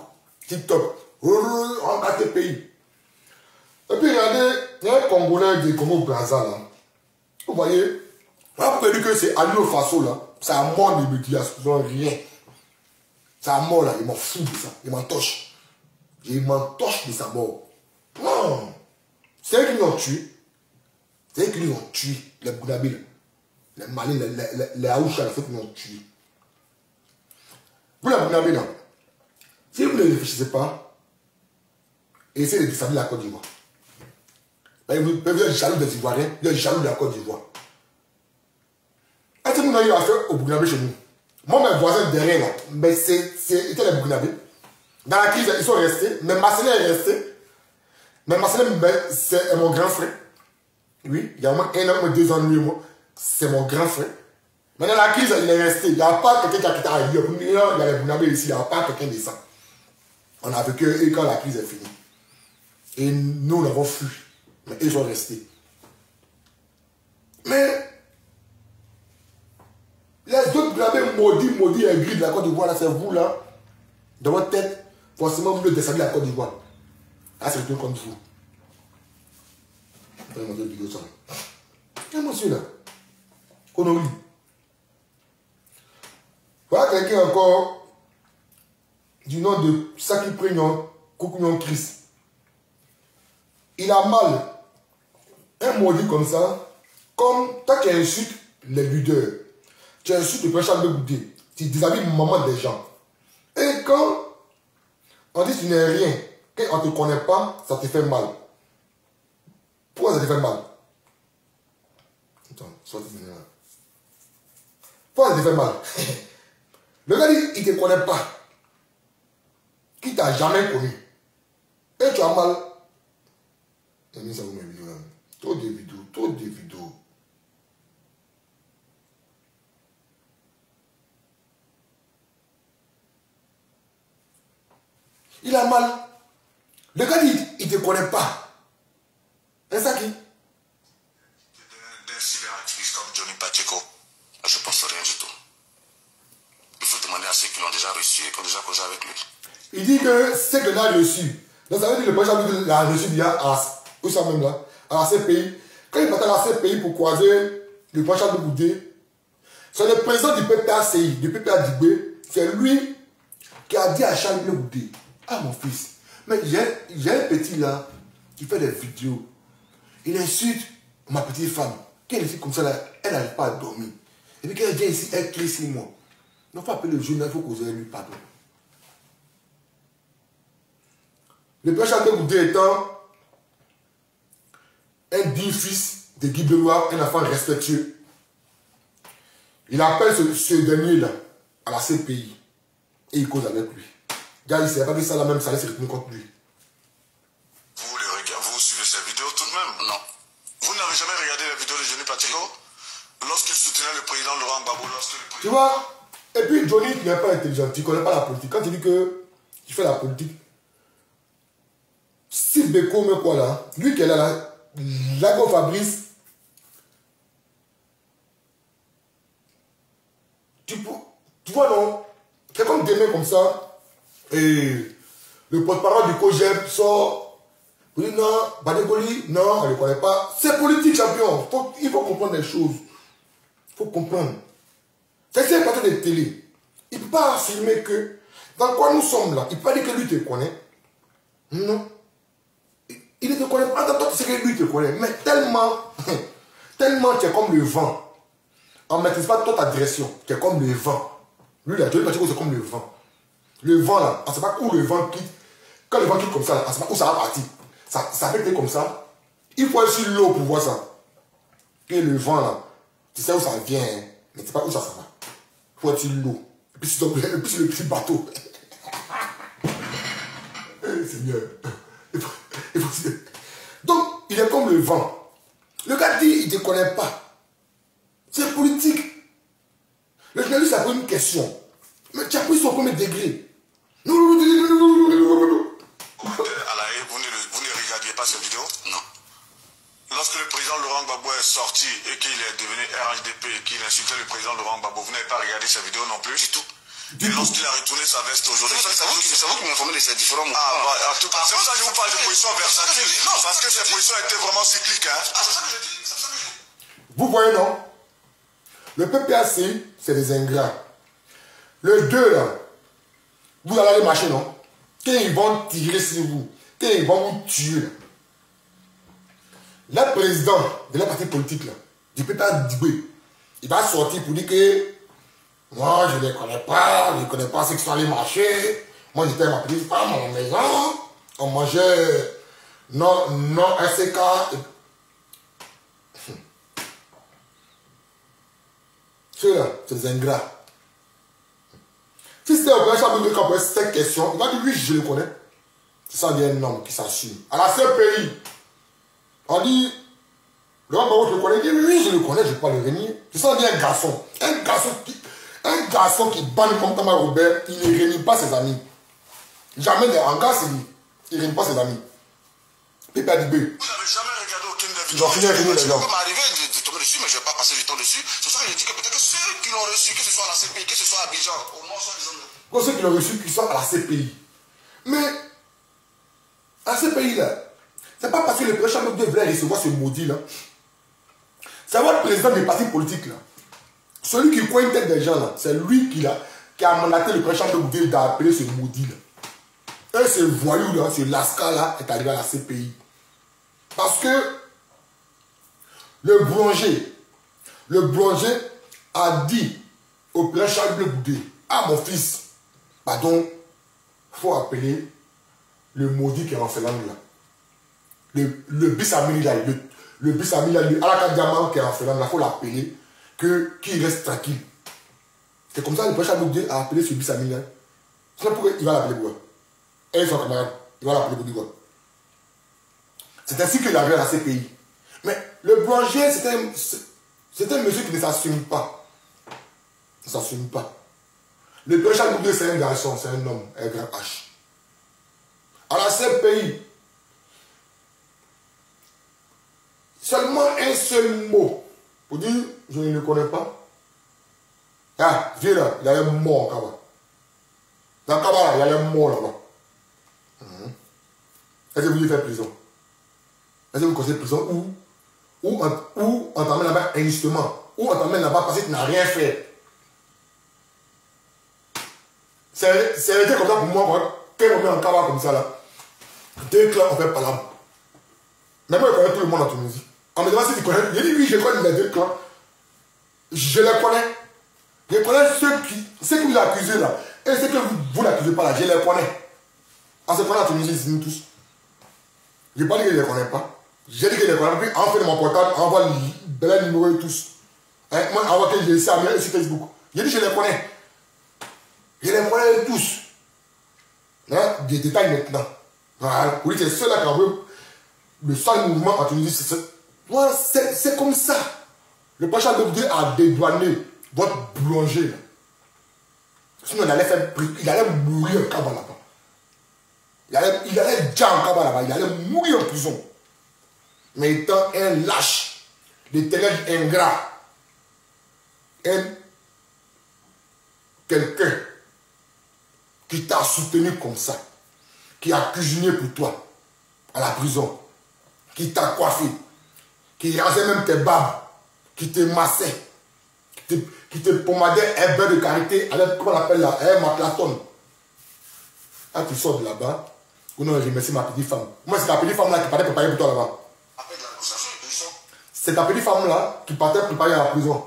TikTok, en 4 pays. Et puis regardez, il y a un Congolais du Congo-Brazza là. Vous voyez, on a prévu que c'est Alio Faso là, ça a mort des médias, ils n'ont rien. Ça a mort là, il m'en fout de ça, il m'entoche. Il m'entoche de sa mort. Non, c'est eux qui l'ont tué. C'est eux qui l'ont tué, les Boudabis, les Mali, les Aoucha, c'est eux qui l'ont tué. Vous les Boudabis là, si vous ne réfléchissez pas, essayez de défendre la Côte d'Ivoire. Vous êtes jaloux des Ivoiriens, vous êtes jaloux de la Côte d'Ivoire. Est-ce que nous avons affaire au Burkinabé chez nous? Moi, mes voisins derrière, là, mais c'était les Burkinabés. Dans la crise, ils sont restés. Mais Marcelin est resté. Mais Marcelin, c'est mon grand frère. Oui, il y a au moins 1 an ou 2 ans, lui et moi. C'est mon grand frère. Mais dans la crise, il est resté. Il n'y a pas quelqu'un qui a quitté ailleurs. Il y a les Burkinabés ici, il n'y a pas quelqu'un de ça. On a vécu eux quand la crise est finie. Et nous, nous avons fui. Mais ils sont restés. Mais Les autres, vous avez maudit et gris de la Côte d'Ivoire, là, c'est vous, là, dans votre tête, forcément, vous voulez descendre la Côte d'Ivoire. Ah, c'est le truc contre vous. Je vais vous montrer une vidéo ça. Quel monsieur, là? Konowi. Voilà quelqu'un encore du nom de Saki Prignon, Koukouyon Chris. Il a mal. Un maudit comme ça, comme toi qui insultes les leaders, tu insultes le président de Goudé, tu déshabilles le moment des gens. Et quand on dit que tu n'es rien, quand on ne te connaît pas, ça te fait mal. Pourquoi ça te fait mal? Attends, sortez de là. Pourquoi ça te fait mal? Le gars dit, il ne te connaît pas. Qui t'a jamais connu. Et tu as mal. J'ai mis ça dans mes vidéos là. Trop de vidéos, trop de vidéos. Il a mal. Le gars dit, il ne te connaît pas. C'est ça qui? D'un cyberactiviste comme Johnny Pacheco, je pense rien du tout. Il faut demander à ceux qui l'ont déjà reçu et qui ont déjà causé avec lui. Il dit que c'est que l'a reçu. Donc ça veut dire que le président l'a reçu bien à où ça même là, à la CPI. Quand il partait à la CPI pour croiser le président de Goudé, c'est le président du PPACI, du PPADIB, c'est lui qui a dit à Charles Goudé, ah mon fils, mais j'ai un petit là qui fait des vidéos. Il insulte ma petite femme. Quand elle est comme ça là, elle n'arrive pas à dormir. Et puis quand elle vient ici, elle crie sur moi. Il ne faut pas appeler le jeune, il faut causer lui pardon. Le père Charles Goudé étant un digne fils de Guy Belois, un enfant respectueux. Il appelle ce dernier-là à la CPI et il cause avec lui. Gars, il ne sait pas que ça la même, ça allait se retourner contre lui. Vous les regardez, vous suivez ces vidéos tout de même? Non. Vous n'avez jamais regardé la vidéo de Johnny Pacheco lorsqu'il soutenait le président Laurent Gbagbo, Tu vois? Et puis Johnny n'est pas intelligent, tu ne connais pas la politique. Quand tu dis qu'il fait la politique, si Beko met quoi là, lui qui est là, Lago Fabrice, tu vois non, c'est comme demain comme ça, et le porte-parole du COGEP sort, pour dire non, Badegoli, non, on ne le connaît pas. C'est politique, champion. Il faut comprendre les choses. Il faut comprendre. C'est un patron de télé. Il ne peut pas affirmer que, dans quoi nous sommes là, il ne peut pas dire que lui te connaît. Non. Il ne te connaît pas, toi tu sais que lui te connaît, mais tellement tu es comme le vent. On ne maîtrise pas toute ta direction, tu es comme le vent. Lui là, tu vois, c'est comme le vent. Le vent là, on ne sait pas où le vent quitte. Quand le vent quitte comme ça, on ne sait pas où ça va partir. Ça peut être comme ça. Il faut aller sur l'eau pour voir ça. Et le vent là, tu sais où ça vient, hein, mais tu ne sais pas où ça va. Il faut être sur l'eau. Et puis sur le petit bateau. Seigneur. Donc, il est comme le vent. Le gars dit, il ne te connaît pas. C'est politique. Le journaliste a posé une question. Mais tu as pris son premier degré. À la haie, vous ne regardiez pas cette vidéo? Non. Lorsque le président Laurent Gbagbo est sorti et qu'il est devenu RHDP et qu'il insultait le président Laurent Gbagbo, vous n'avez pas regardé cette vidéo non plus? Du tout. Et lorsqu'il a retourné sa veste aujourd'hui, c'est vous qui m'informez de ces différents mots. En tout cas, c'est pour ça que je vous parle de position versatile. Non, parce que ces positions étaient vraiment cycliques. Hein. C'est ça que je dis. Vous voyez, non? Le PPAC, c'est des ingrats. Le 2, là, vous allez marcher, non? Quand ils vont tirer sur vous, quand ils vont vous tuer, là, le président de la partie politique, là, du PPAC, il va sortir pour dire que moi, je ne les connais pas, je ne connais pas ceux qui sont allés marcher. Moi, j'étais à ma petite femme, à ma maison. On mangeait non SK. Ceux-là, c'est des ingrats. Si c'était un peu champion qui a posé cette question, il va dire oui, je le connais. C'est ça, il y a un homme qui s'assume. À la CPI, on dit, le homme, je le connais. Il dit oui, je le connais, je ne vais pas le renier. C'est ça, il y a un garçon. Un garçon qui banne comme Thomas Robert, il ne réunit pas ses amis. Jamais en gars, c'est lui. Il ne réunit pas ses amis. Pépé Adibé. Vous n'avez jamais regardé aucune des Ils ont fini à réunir les gens. Ça peut m'arriver de tomber dessus, mais je ne vais pas passer du temps dessus. C'est ça que que je dis que peut-être que ceux qui l'ont reçu, que ce soit à la CPI, que ce soit à Abidjan, au moins, sont des hommes. Pour ceux qui l'ont reçu, qui sont à la CPI. Mais, à la CPI, là, c'est pas parce que le président Chambre voulait recevoir ce maudit, là. C'est votre président des partis politiques, là. Celui qui cogne tête des gens, là, c'est lui qui a mandaté le président Chambre d'appeler ce maudit, là. Et ce voyou, là, ce lascar, là, est arrivé à la CPI. Parce que le boulanger a dit au président Charles Goudé, ah mon fils, pardon, il faut appeler le maudit qui est en Finlande là. Le Bissamini là, le Bissamini là, le Alakadiaman qui est en Finlande là, il faut l'appeler, qu'il reste tranquille. C'est comme ça que le président Charles Goudé a appelé ce Bissamini là. C'est pourquoi il va l'appeler pour quoi. Et son camarade, il va l'appeler pour dire quoi. C'est ainsi qu'il arrive à la CPI. Mais le boulanger, c'est un monsieur qui ne s'assume pas. Il ne s'assume pas. Le président Goudé, c'est un garçon, c'est un homme, un grand H. À la CPI, seulement un seul mot pour dire je ne le connais pas. Ah, viens là, il y a un mort là-bas. Dans le cabas, il y a un mort là-bas. Est-ce que vous voulez faire prison? Est-ce que vous conseillez prison ou on t'emmène là-bas injustement, ou on t'emmène là-bas parce que tu n'as rien fait? C'est arrêté comme ça pour moi, quand on met en cabas comme ça là. Deux clans, on fait pas là. Mais moi, je connais tout le monde en Tunisie. On me demande si tu connais. Je dis oui, je connais les deux clans. Je les connais. Je connais ceux qui vous accusez là. Et ceux que vous n'accusez pas là, je les connais. On se connaît en Tunisie, nous tous. Je n'ai pas dit que je ne les connais pas. J'ai dit que je les connais. Puis en fait de mon portable, on voit les numéros et tous. Hein? Moi, on voit que j'ai ça sur Facebook. J'ai dit que je les connais. Je les connais tous. Hein? Des détails maintenant. Voilà. Oui, c'est ceux-là qui ont vu le seul mouvement en Tunisie. Voilà, c'est comme ça. Le président Goudé a dédouané votre boulanger. Sinon, il allait mourir en cabas là-bas. Il allait déjà en cabas là-bas. Il allait mourir en prison. Mais étant un lâche, l'éternel ingrat, quelqu'un qui t'a soutenu comme ça, qui a cuisiné pour toi à la prison, qui t'a coiffé, qui rasait même tes barbes, qui te massait, qui te pomadait un beurre de karité avec, comment on appelle là, un maclaton. Quand tu sors de là-bas, ou non, je remercie ma petite femme. Moi, c'est ta petite femme là qui partait préparer pour toi là-bas. C'est ta petite femme là qui partait préparer à la prison.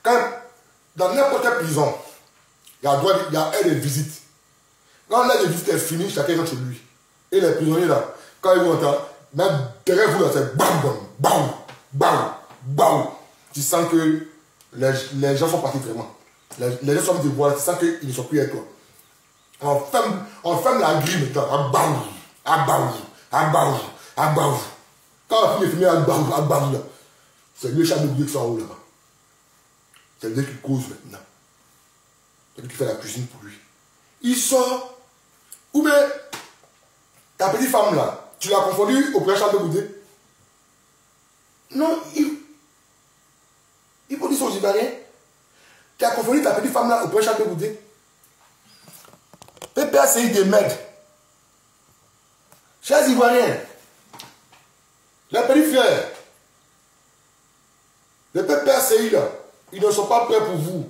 Quand, dans n'importe quelle prison, il y a des visites. Quand l'aide de visite est finie, chacun rentre chez lui. Et les prisonniers là, quand ils vont entrer, même derrière vous là, c'est bam bam, bam, bam, bam. Tu sens que les gens sont partis vraiment. Les gens sont venus te voir, tu sens qu'ils ne sont plus avec toi. On ferme la grille maintenant, à bam, à bam, à bam, à bam. Quand on finit de filmer à bam là, c'est le chat de Goudé qui sont en haut là-bas. C'est lui qui cause maintenant. C'est lui qui fait la cuisine pour lui. Il sort. Ou bien, ta petite femme là, tu l'as confondu au président de Goudé? Non, il faut dire son Ivoirien. Tu as confondu ta petite femme là au président de Goudé? PPACI de m'aide. Chers Ivoiriens, les petits frères, les PPACI là, ils ne sont pas prêts pour vous.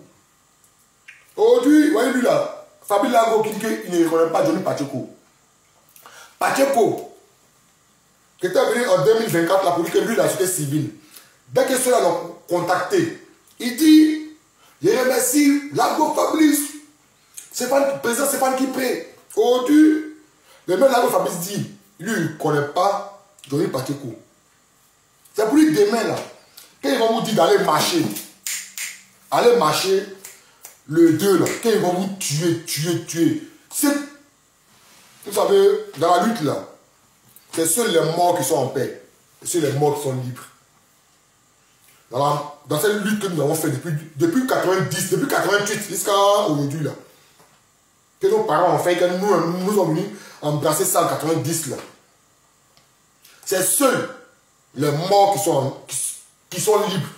Aujourd'hui, voyez lui là. Fabi Lago qui dit qu'il ne reconnaît pas Johnny Pacheco. Pacheco, qui était venu en 2024 là, pour dire que lui, la société civile, dès que ceux-là l'ont contacté, il dit, je remercie Lago Fabrice, président Stéphane Kipré. Aujourd'hui, le même Lago Fabrice dit, lui, il ne connaît pas Johnny Pacheco. C'est pour lui demain là, quand ils vont vous dire d'aller marcher, le 2 là, quand ils vont vous tuer. Vous savez, dans la lutte là, c'est seuls les morts qui sont en paix. C'est seuls les morts qui sont libres. Dans cette lutte que nous avons fait depuis 90, depuis 88 jusqu'à aujourd'hui là, que nos parents ont fait, que nous sommes venus embrasser ça en 90 là. C'est seuls les morts qui sont libres.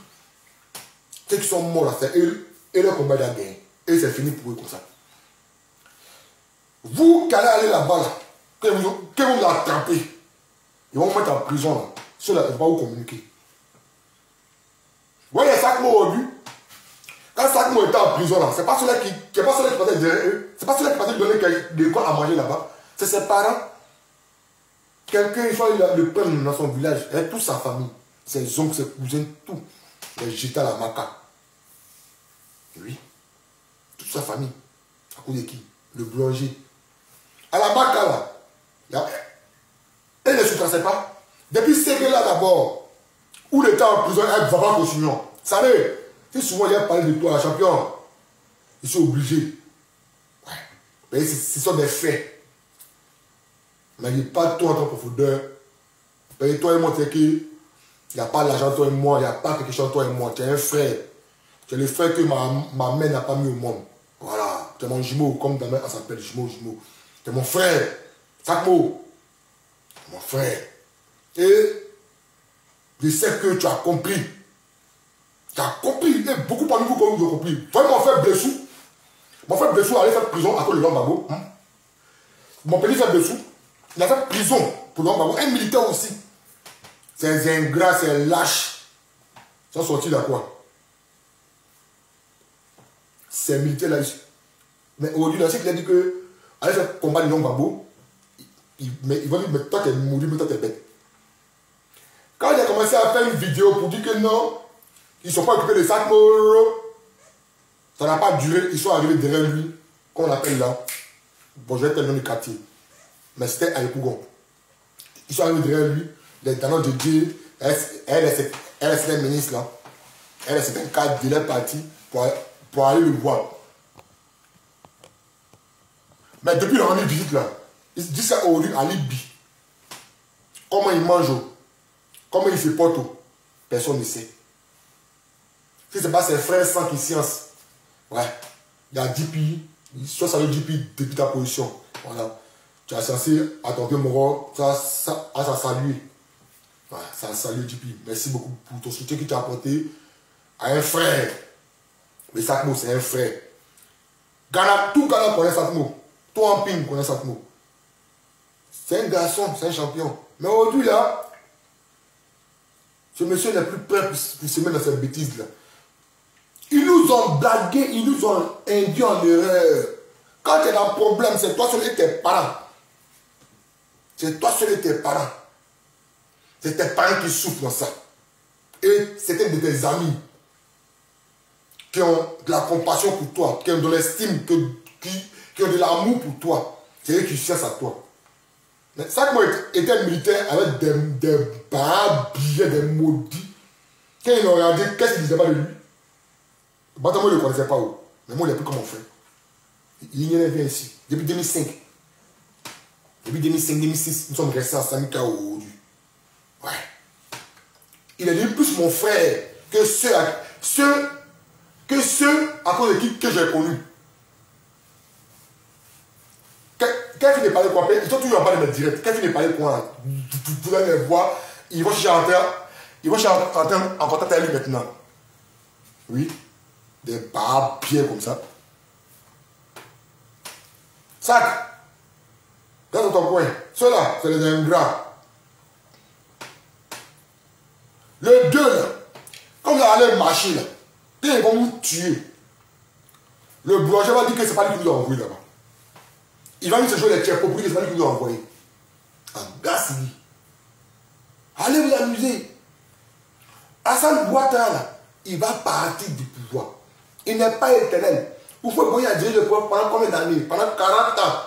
Ceux qui sont morts là, c'est eux et leur combat a gagné. Et c'est fini pour eux comme ça. Vous qui allez aller là-bas, là, que vous l'attrapez, ils vont vous mettre en prison là. Ceux-là, ils ne vont pas vous communiquer. Vous voyez Sakmo aujourd'hui? Quand Sakmo était en prison là, c'est pas celui qui passait derrière eux, c'est pas celui qui passait donner de quoi à manger là-bas, c'est ses parents. Quelqu'un, il faut le prendre dans son village, et toute sa famille, ses oncles, ses cousins, tout, les jeter à la maca. Oui, toute sa famille. À cause de qui? Le boulanger. À la maca là, elle ne se traçait pas. Depuis ces là d'abord, où il était en prison, elle va pas continuer. Vous savez, si souvent il a parlé de toi, champion, ils sont obligés. Ouais. Mais ce sont des faits. Mais il n'y a pas de toi en tant que profondeur. Mais toi et moi, c'est qu'il n'y a pas l'argent, toi et moi, il n'y a pas quelque chose, toi et moi. Tu es un frère. Tu es le frère que ma mère n'a pas mis au monde. Voilà. Tu es mon jumeau, comme ta mère s'appelle jumeau. Tu es mon frère. Sakmo. Mon frère. Et je sais que tu as compris. Tu as compris. Et beaucoup parmi vous ont compris. Toi, mon frère Blessou. Mon frère Blessou allait faire prison à cause de l'homme Babo. Mon petit frère Blessou. Il a fait prison pour l'homme Babo. Un militaire aussi. Ces ingrats, ces lâches. Ils sont sortis là quoi? Ces militaires là. Mais aujourd'hui, là, c'est qu'il a dit que allez faire combat de l'homme Babo. Il va dire, mais toi t'es mouru, mais toi t'es bête. Quand il a commencé à faire une vidéo pour dire que non, ils ne sont pas occupés de Sakmo, ça n'a pas duré, ils sont arrivés derrière lui, qu'on appelle là. Bon, je vais te le nom du quartier. Mais c'était à Epougon. Ils sont arrivés derrière lui, les talents de Dieu, elle est la ministre là. Elle est un cadre de leur parti pour aller le voir. Mais depuis le rendu visite là, il dit ça aujourd'hui à Libye. Comment il mange, comment il se porte, personne ne sait. Si ce n'est pas ses frères sans qui science, ouais, il y a 10 pays, soit ça veut 10 pays depuis ta position. Voilà. Tu as censé attendre mon rôle, ça salue. Ouais, ça salue 10 pays. Merci beaucoup pour ton soutien que tu as apporté à un frère. Mais Sakmo, c'est un frère. Ghana, tout Ghana connaît Sakmo. Tout en ping connaît Sakmo. C'est un garçon, c'est un champion. Mais aujourd'hui là, ce monsieur n'est plus prêt pour se mettre dans cette bêtise là. Ils nous ont blagué, ils nous ont induit en erreur. Quand tu es dans un problème, c'est toi seul et tes parents. C'est toi seul et tes parents. C'est tes parents qui souffrent dans ça. Et c'était de tes amis qui ont de la compassion pour toi, qui ont de l'estime, qui ont de l'amour pour toi. C'est eux qui cherchent à toi. Mais Sakmo était militaire avec des bras billets, des maudits. Quand ils l'ont regardé, qu'est-ce qu'ils disaient pas de lui? Moi, je ne le connaissais pas. Mais moi, il est plus comme mon frère. Il y en avait ici. Depuis 2005. Depuis 2005-2006, nous sommes restés ensemble aujourd'hui. Ouais. Il est devenu plus mon frère que ceux à cause de qui que j'ai connu. Quand il ne parlait quoi, ils sont toujours en bas de mes directs. Quand il ne parlait quoi, vous allez les voir, ils vont chercher en contact avec lui maintenant. Oui. Des barbes bien comme ça. Sac. Dans ton coin. Ceux-là, c'est les ingrats. Le 2, là, comme vous allez marcher, là, ils vont vous tuer. Le boulanger va dire que ce n'est pas lui qui nous a envoyé là-bas. Il va nous se jouer les tchèques pour dire que ce n'est pas lui qui nous a envoyé. En Gassini. Allez vous amuser. Hassan Ouattara, là, il va partir du pouvoir. Il n'est pas éternel. Vous pouvez voyer à diriger le pouvoir pendant combien d'années? Pendant 40 ans.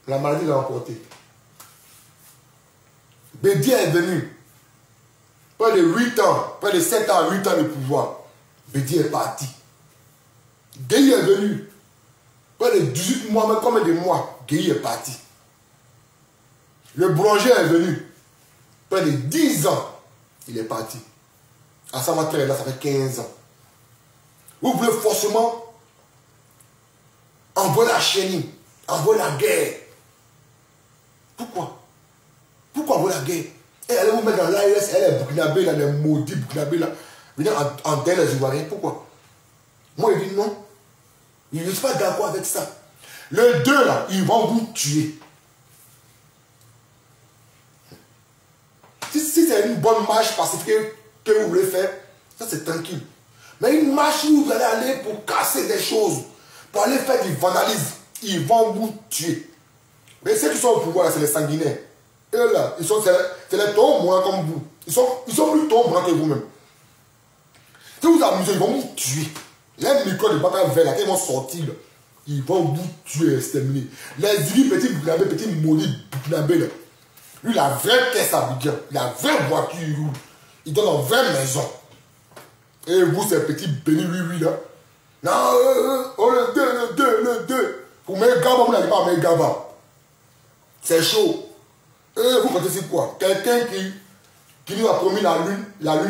La maladie l'a emporté. Bédié est venu. Près de 8 ans, près de 7 ans, 8 ans de pouvoir. Bédié est parti. Gueye est venu. Près de 18 mois, mais combien de mois? Gueye est parti. Le boulanger est venu. Près de 10 ans, il est parti. À sa matière, là, ça fait 15 ans. Vous voulez forcément envoyer la chenille, envoyer la guerre. Pourquoi? Pourquoi envoyer la guerre? Et allez vous mettre dans l'AES, elle est Burkinabé, là, les maudits Burkinabé, là. venir enterrer les Ivoiriens. Pourquoi? Moi, il dit non. Il ne suis pas d'accord avec ça. Les deux, là, ils vont vous tuer. Si c'est une bonne marche pacifique que vous voulez faire, ça c'est tranquille. Mais une marche où vous allez aller pour casser des choses, pour aller faire du vandalisme, ils vont vous tuer. Mais ceux qui sont au pouvoir, c'est les sanguinaires. Eux là, c'est les taureaux moins comme vous. Ils sont plus taureaux moins que vous-même. Si vous amusez, ils vont vous tuer. Les micros de bataille vert là, quand ils vont sortir, là, ils vont vous tuer, exterminer. Les Ziggy, petits Bouknabé, petits maudits Bouknabé là. Lui, la vraie caisse à Abidjan, la vraie voiture, il donne une vraie maison. Et vous, ces petits bénis, oui, là. Non, le deux. Vous mettez Gaba, vous n'allez pas mettre Gaba. C'est chaud. Et vous comptez c'est quoi? Quelqu'un qui nous a promis la lune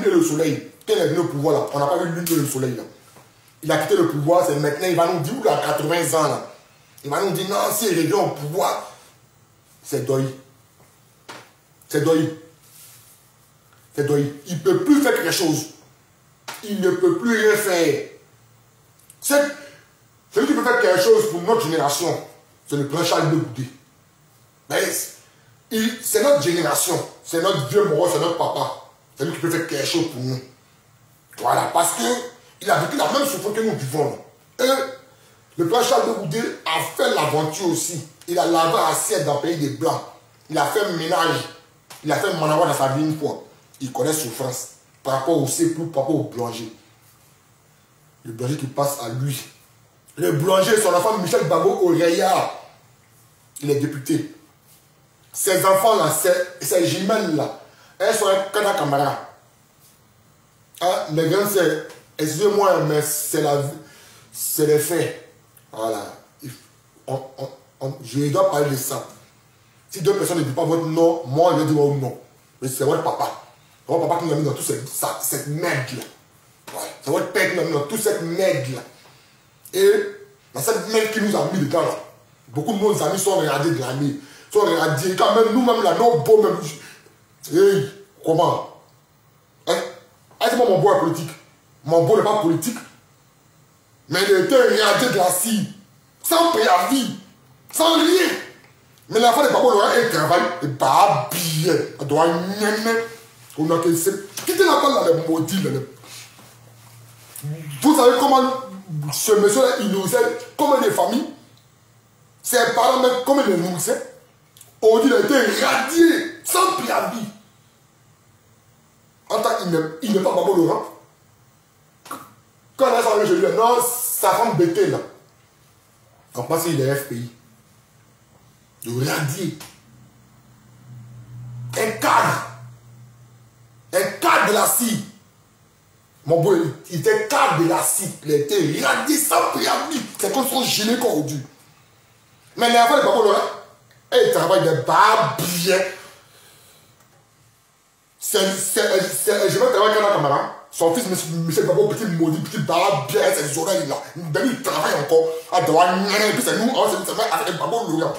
et le soleil. Quand il est venu au pouvoir, là, on n'a pas vu lune et le soleil, là. Il a quitté le pouvoir, c'est maintenant, il va nous dire, il a 80 ans, là. Il va nous dire, non, si il revient au pouvoir, c'est Doyi. C'est Doyi. C'est Doyi. Il ne peut plus faire quelque chose. Il ne peut plus rien faire. Celui qui peut faire quelque chose pour notre génération, c'est le prince Charles de Goudé. C'est notre génération. C'est notre vieux moro, c'est notre papa. C'est lui qui peut faire quelque chose pour nous. Voilà, parce qu'il a vécu la même souffrance que nous vivons. Et le prince Charles de Goudé a fait l'aventure aussi. Il a lavé assiette dans le pays des Blancs. Il a fait ménage. Il a fait manawa dans sa vie une fois. Il connaît souffrance. Par rapport au séclou, par rapport au boulanger. Le boulanger qui passe à lui. Le boulanger, son enfant Michel Babo Oreya. Il est député. Ses enfants là, ses jumelles là, elles sont un Kana Kamara. Hein, les gars, c'est, excusez-moi, mais c'est les faits. Voilà. Je dois parler de ça. Si deux personnes ne disent pas votre nom, moi je vais dire votre nom. Mais c'est votre papa. C'est votre papa qui nous a mis dans toute cette merde-là. Ouais. C'est votre père qui nous a mis dans toute cette merde-là. Et dans cette merde qui nous a mis dedans là, beaucoup de nos amis sont regardés de l'année. Sont regardés. Quand même, nous-mêmes là, nos beaux même. Hey, comment? Hein? Est-ce que mon beau est politique? Mon beau n'est pas politique. Mais il était regardé de la scie. Sans préavis. Sans rien. Mais la fin de Babo Laurent, elle travaille, et bah, billet. Elle doit on a que c'est. Quittez la balle là, les maudits. Là, vous savez comment ce monsieur-là, il nourrissait combien de familles? Ses parents, même, comment il les nourrissait? On dit qu'il a été radié, sans préavis. En tant qu'il n'est pas Babo Laurent. Quand elle a parlé, je lui ai dit, non, sa femme bêtée là. On pense qu'il est FPI. De radier. Un cadre de la scie. Mon beau, il était cadre de la scie. Il était radié sans préavis. C'est comme son gilet qu'on a dû. Mais les enfants de Babo Laurent, ils travaillent des babillets. Je vais travailler avec un camarade. Son fils, Michel Babo, petit maudit, petit babillets, ses oreilles là. Il travaille encore. À droite, et puis c'est nous, c'est avec Babo Laurent.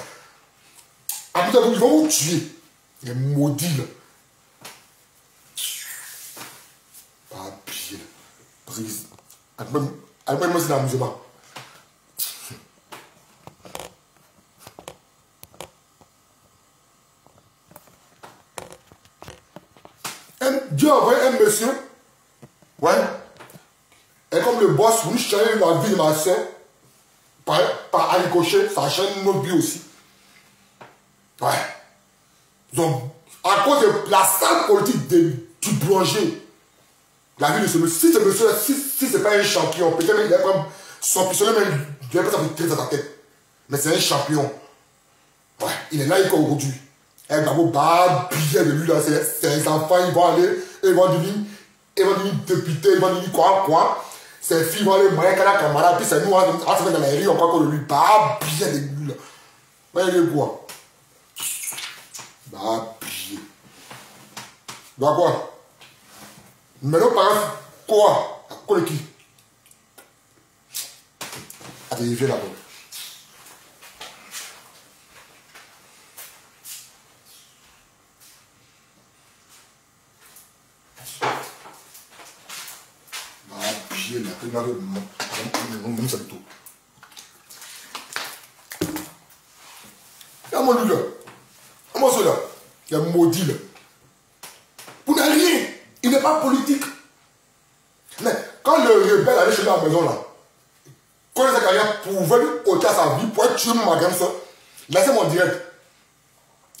Après, ils vont vous tuer. Les maudits là. Ah, pied. Parce que, après, moi, c'est l'amusement. Dieu a envoyé un monsieur. Ouais. Et comme le boss, vous changez la vie de ma soeur. Par ricochet, ça change notre vie aussi. Ouais. Donc, à cause de la sale politique du boulanger, la vie de ce monsieur, si ce monsieur-là, si c'est pas un champion, peut-être même il a pas son pistolet, mais il n'a pas ça tirer dans ta tête. Mais c'est un champion. Ouais, il est là aujourd'hui. Un gars bas, billet de lui là, ses enfants, ils vont aller, ils vont devenir députés, ils vont devenir quoi. Ses filles vont aller marier avec un camarade, puis c'est nous, on se met dans les rues, on croit que lui, bas, billet de lui là. Voyez quoi? Bah, billet. Bah quoi? Mais nos parents, quoi? Quoi de qui? Allez, viens là-bas. ça tout. Il y a mon lui là. Comment cela? Il y a maudit là. Vous n'avez rien. Il n'est pas politique. Mais quand le rebelle allait chez lui à la maison là, quand sa carrière pouvait ôter à sa vie, pour être tué ma grande soeur, là c'est mon direct.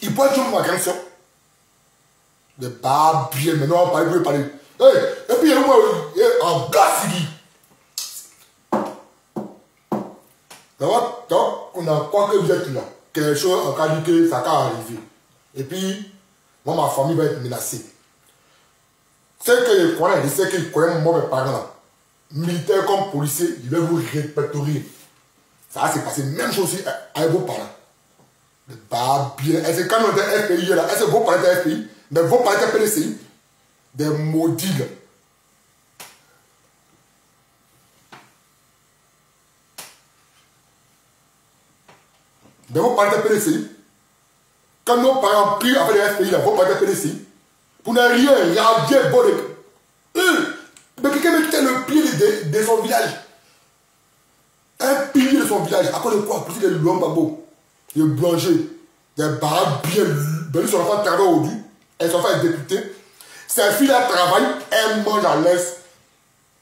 Il peut tuer ma grande soeur. Mais pas bien, maintenant on va parler. Hey, et puis moi, en glace il dit. Donc, on a quoi que vous êtes là. Quelque chose en cas que ça va arriver. Et puis, moi, ma famille va être menacée. C'est que je connais, je sais que je connais moi, mes parents là. Militaires comme policiers, ils veulent vous répertorier. Ça va se passer même chose aussi avec vos parents. Mais pas bien. Est-ce que quand on est FPI là, est-ce que vos parents étaient FPI? Mais vos parents étaient PDCI? Des maudits là. Mais vos parents étaient PDCI? Quand nos parents prient avec les FPI là, vos parents étaient PDCI? Vous n'avez rien, il y a bien bon. Mais quelqu'un me quittait le pied de son village. Un pilier de son village. À cause de quoi? Parce que les Luambabo, les boulangers, des baraques bien. Ben, son enfant travaille aujourd'hui. Et son enfant est député. Ses filles là travaillent, elles mangent à l'aise.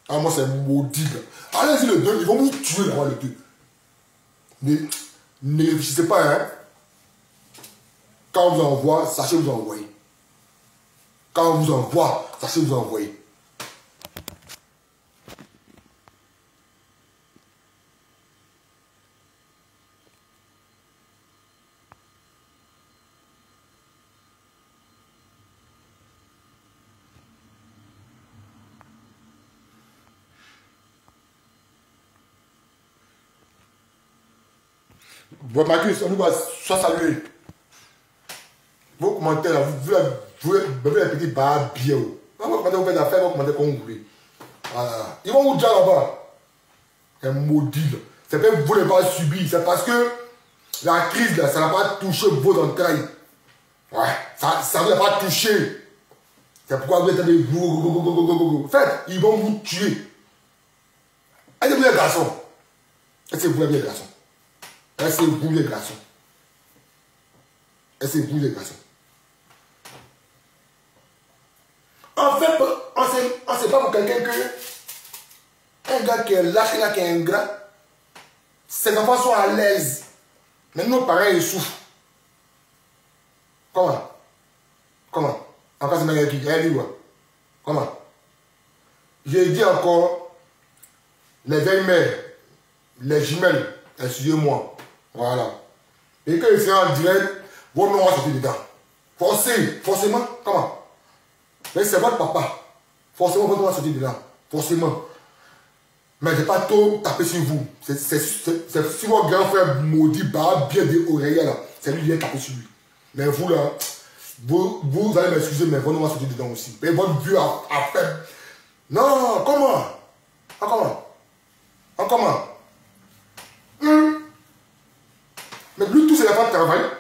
Ah, moi, c'est maudit. Allez-y, les deux, ils vont vous tuer là-bas, les deux. Ne réfléchissez pas, hein. Quand on vous envoie, sachez vous envoyer. Quand on vous envoie, sachez vous envoyer. Bon, Marcus, on va soit saluer. Vos commentaires, là, vous les petits bas bien. Quand vous commentez, vous faites des affaires, vous commentez comme vous voulez. Voilà. Ils vont vous dire là-bas. C'est maudit. C'est pas que vous ne l'avez pas subi. C'est parce que la crise, là, ça n'a pas touché vos entrailles. Ouais, ça ne vous a pas touché. C'est pourquoi vous êtes des En fait, ils vont vous tuer. Est-ce que vous êtes garçon? Est-ce que vous êtes garçon? Est-ce que vous les garçons? Est-ce que vous les garçons? En fait, on ne sait pas pour quelqu'un que un gars qui est lâche, un gars qui est ingrat, ses enfants sont à l'aise. Mais nos parents, ils souffrent. Comment? Comment? Encore, c'est ma qui elle dit quoi? Comment? J'ai dit encore, les vieilles mères, les jumelles, excusez-moi. Voilà. Et quand ils sont en direct, vos noms vont sortir dedans. Forcément, comment? Mais c'est votre papa. Forcément, votre nom va sortir dedans. Forcément. Mais je n'ai pas trop tapé sur vous. C'est si votre grand frère maudit, bah, bien des oreillers là. C'est lui qui vient taper sur lui. Mais vous là, vous allez m'excuser, mais votre nom va sortir dedans aussi. Et votre vieux a fait. Non, comment? Comment? Comment? Mais lui, tous ses enfants travaillent,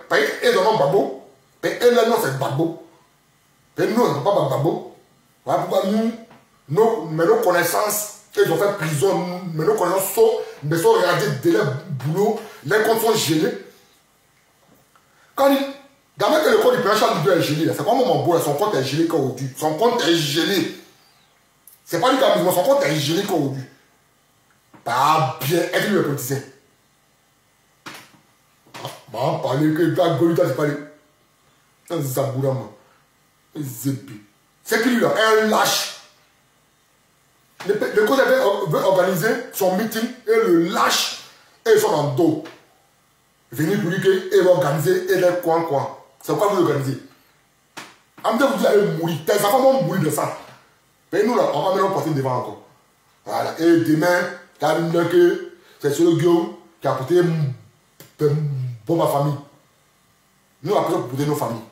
et dans mon babo, et elle là, non, c'est babo. Et nous, on ne pas babo. Voilà pourquoi nos connaissances, ils ont fait prison, mais nos connaissances sont radiées de leur boulot, les comptes sont gelés. Quand il. Dans le compte du PHA est gelé, c'est pas mon beau, son compte est gelé comme aujourd'hui. Son compte est gelé. C'est pas du gars, son compte est gelé comme aujourd'hui. Pas bien, est-ce le politicien? Bah, parler que la Golita, c'est parlé. C'est Zaboura, moi. C'est qui lui là? Un lâche. Le coach veut organiser son meeting et le lâche et ils sont en dos. Venez pour lui qu'il va organiser et les coin. C'est quoi vous organisez? En même temps, vous allez mourir. Tes enfants vont mourir de ça. Mais nous là, on va maintenant porter devant encore. Voilà. Et demain, que c'est sur le Guillaume qui a porté pour ma famille. Nous, on a besoin de porter nos familles.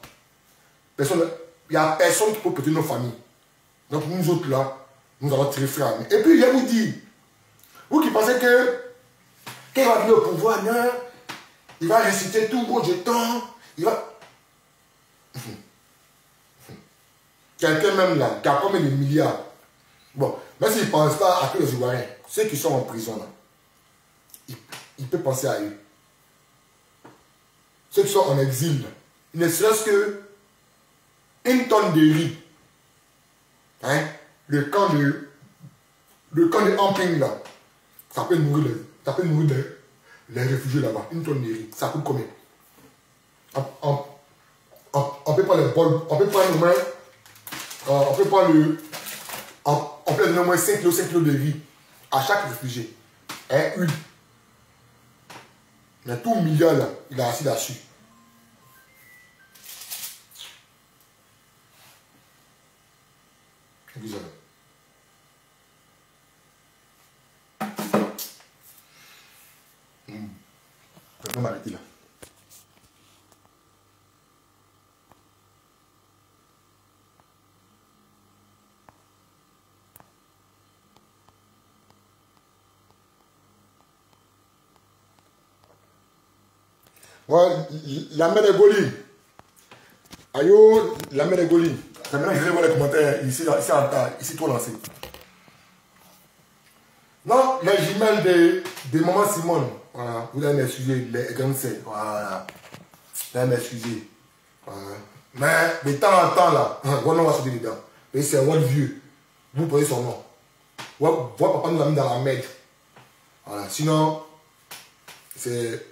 Il n'y a personne qui peut porter nos familles. Donc, nous autres là, nous allons tirer frère. Et puis, je vous dis, vous qui pensez que, quand il va venir au pouvoir, non, il va réciter tout bon jeton, il va. Quelqu'un même là, qui a combien de milliards. Bon, même s'il ne pense pas à tous les Ivoiriens, ceux qui sont en prison, là, il peut penser à eux. Ceux qui sont en exil, là, il ne serait-ce que une tonne de riz. Hein? Le camp de Amping, là, ça peut nourrir les réfugiés là-bas. Une tonne de riz. Ça coûte combien? On peut pas le bol, on peut pas nommer, on peut pas le, on peut donner au moins 5 kilos de riz à chaque réfugié. Hein, une. Mais tout milliard là, il a assis là-dessus. Bizarre. Je vais m'arrêter là. Ouais, la mer de Goli. Ayo, la mer de Goli. Maintenant, je vais voir les commentaires ici trop lancé. Non, les jumelles de Maman Simone. Voilà, vous allez m'excuser, les gangsters. Voilà. Vous allez m'excuser. Voilà. Mais de temps en temps, là, on va sortir dedans. Et c'est votre vieux. Vous prenez son nom. Votre papa nous a mis dans la merde. Voilà, sinon, c'est.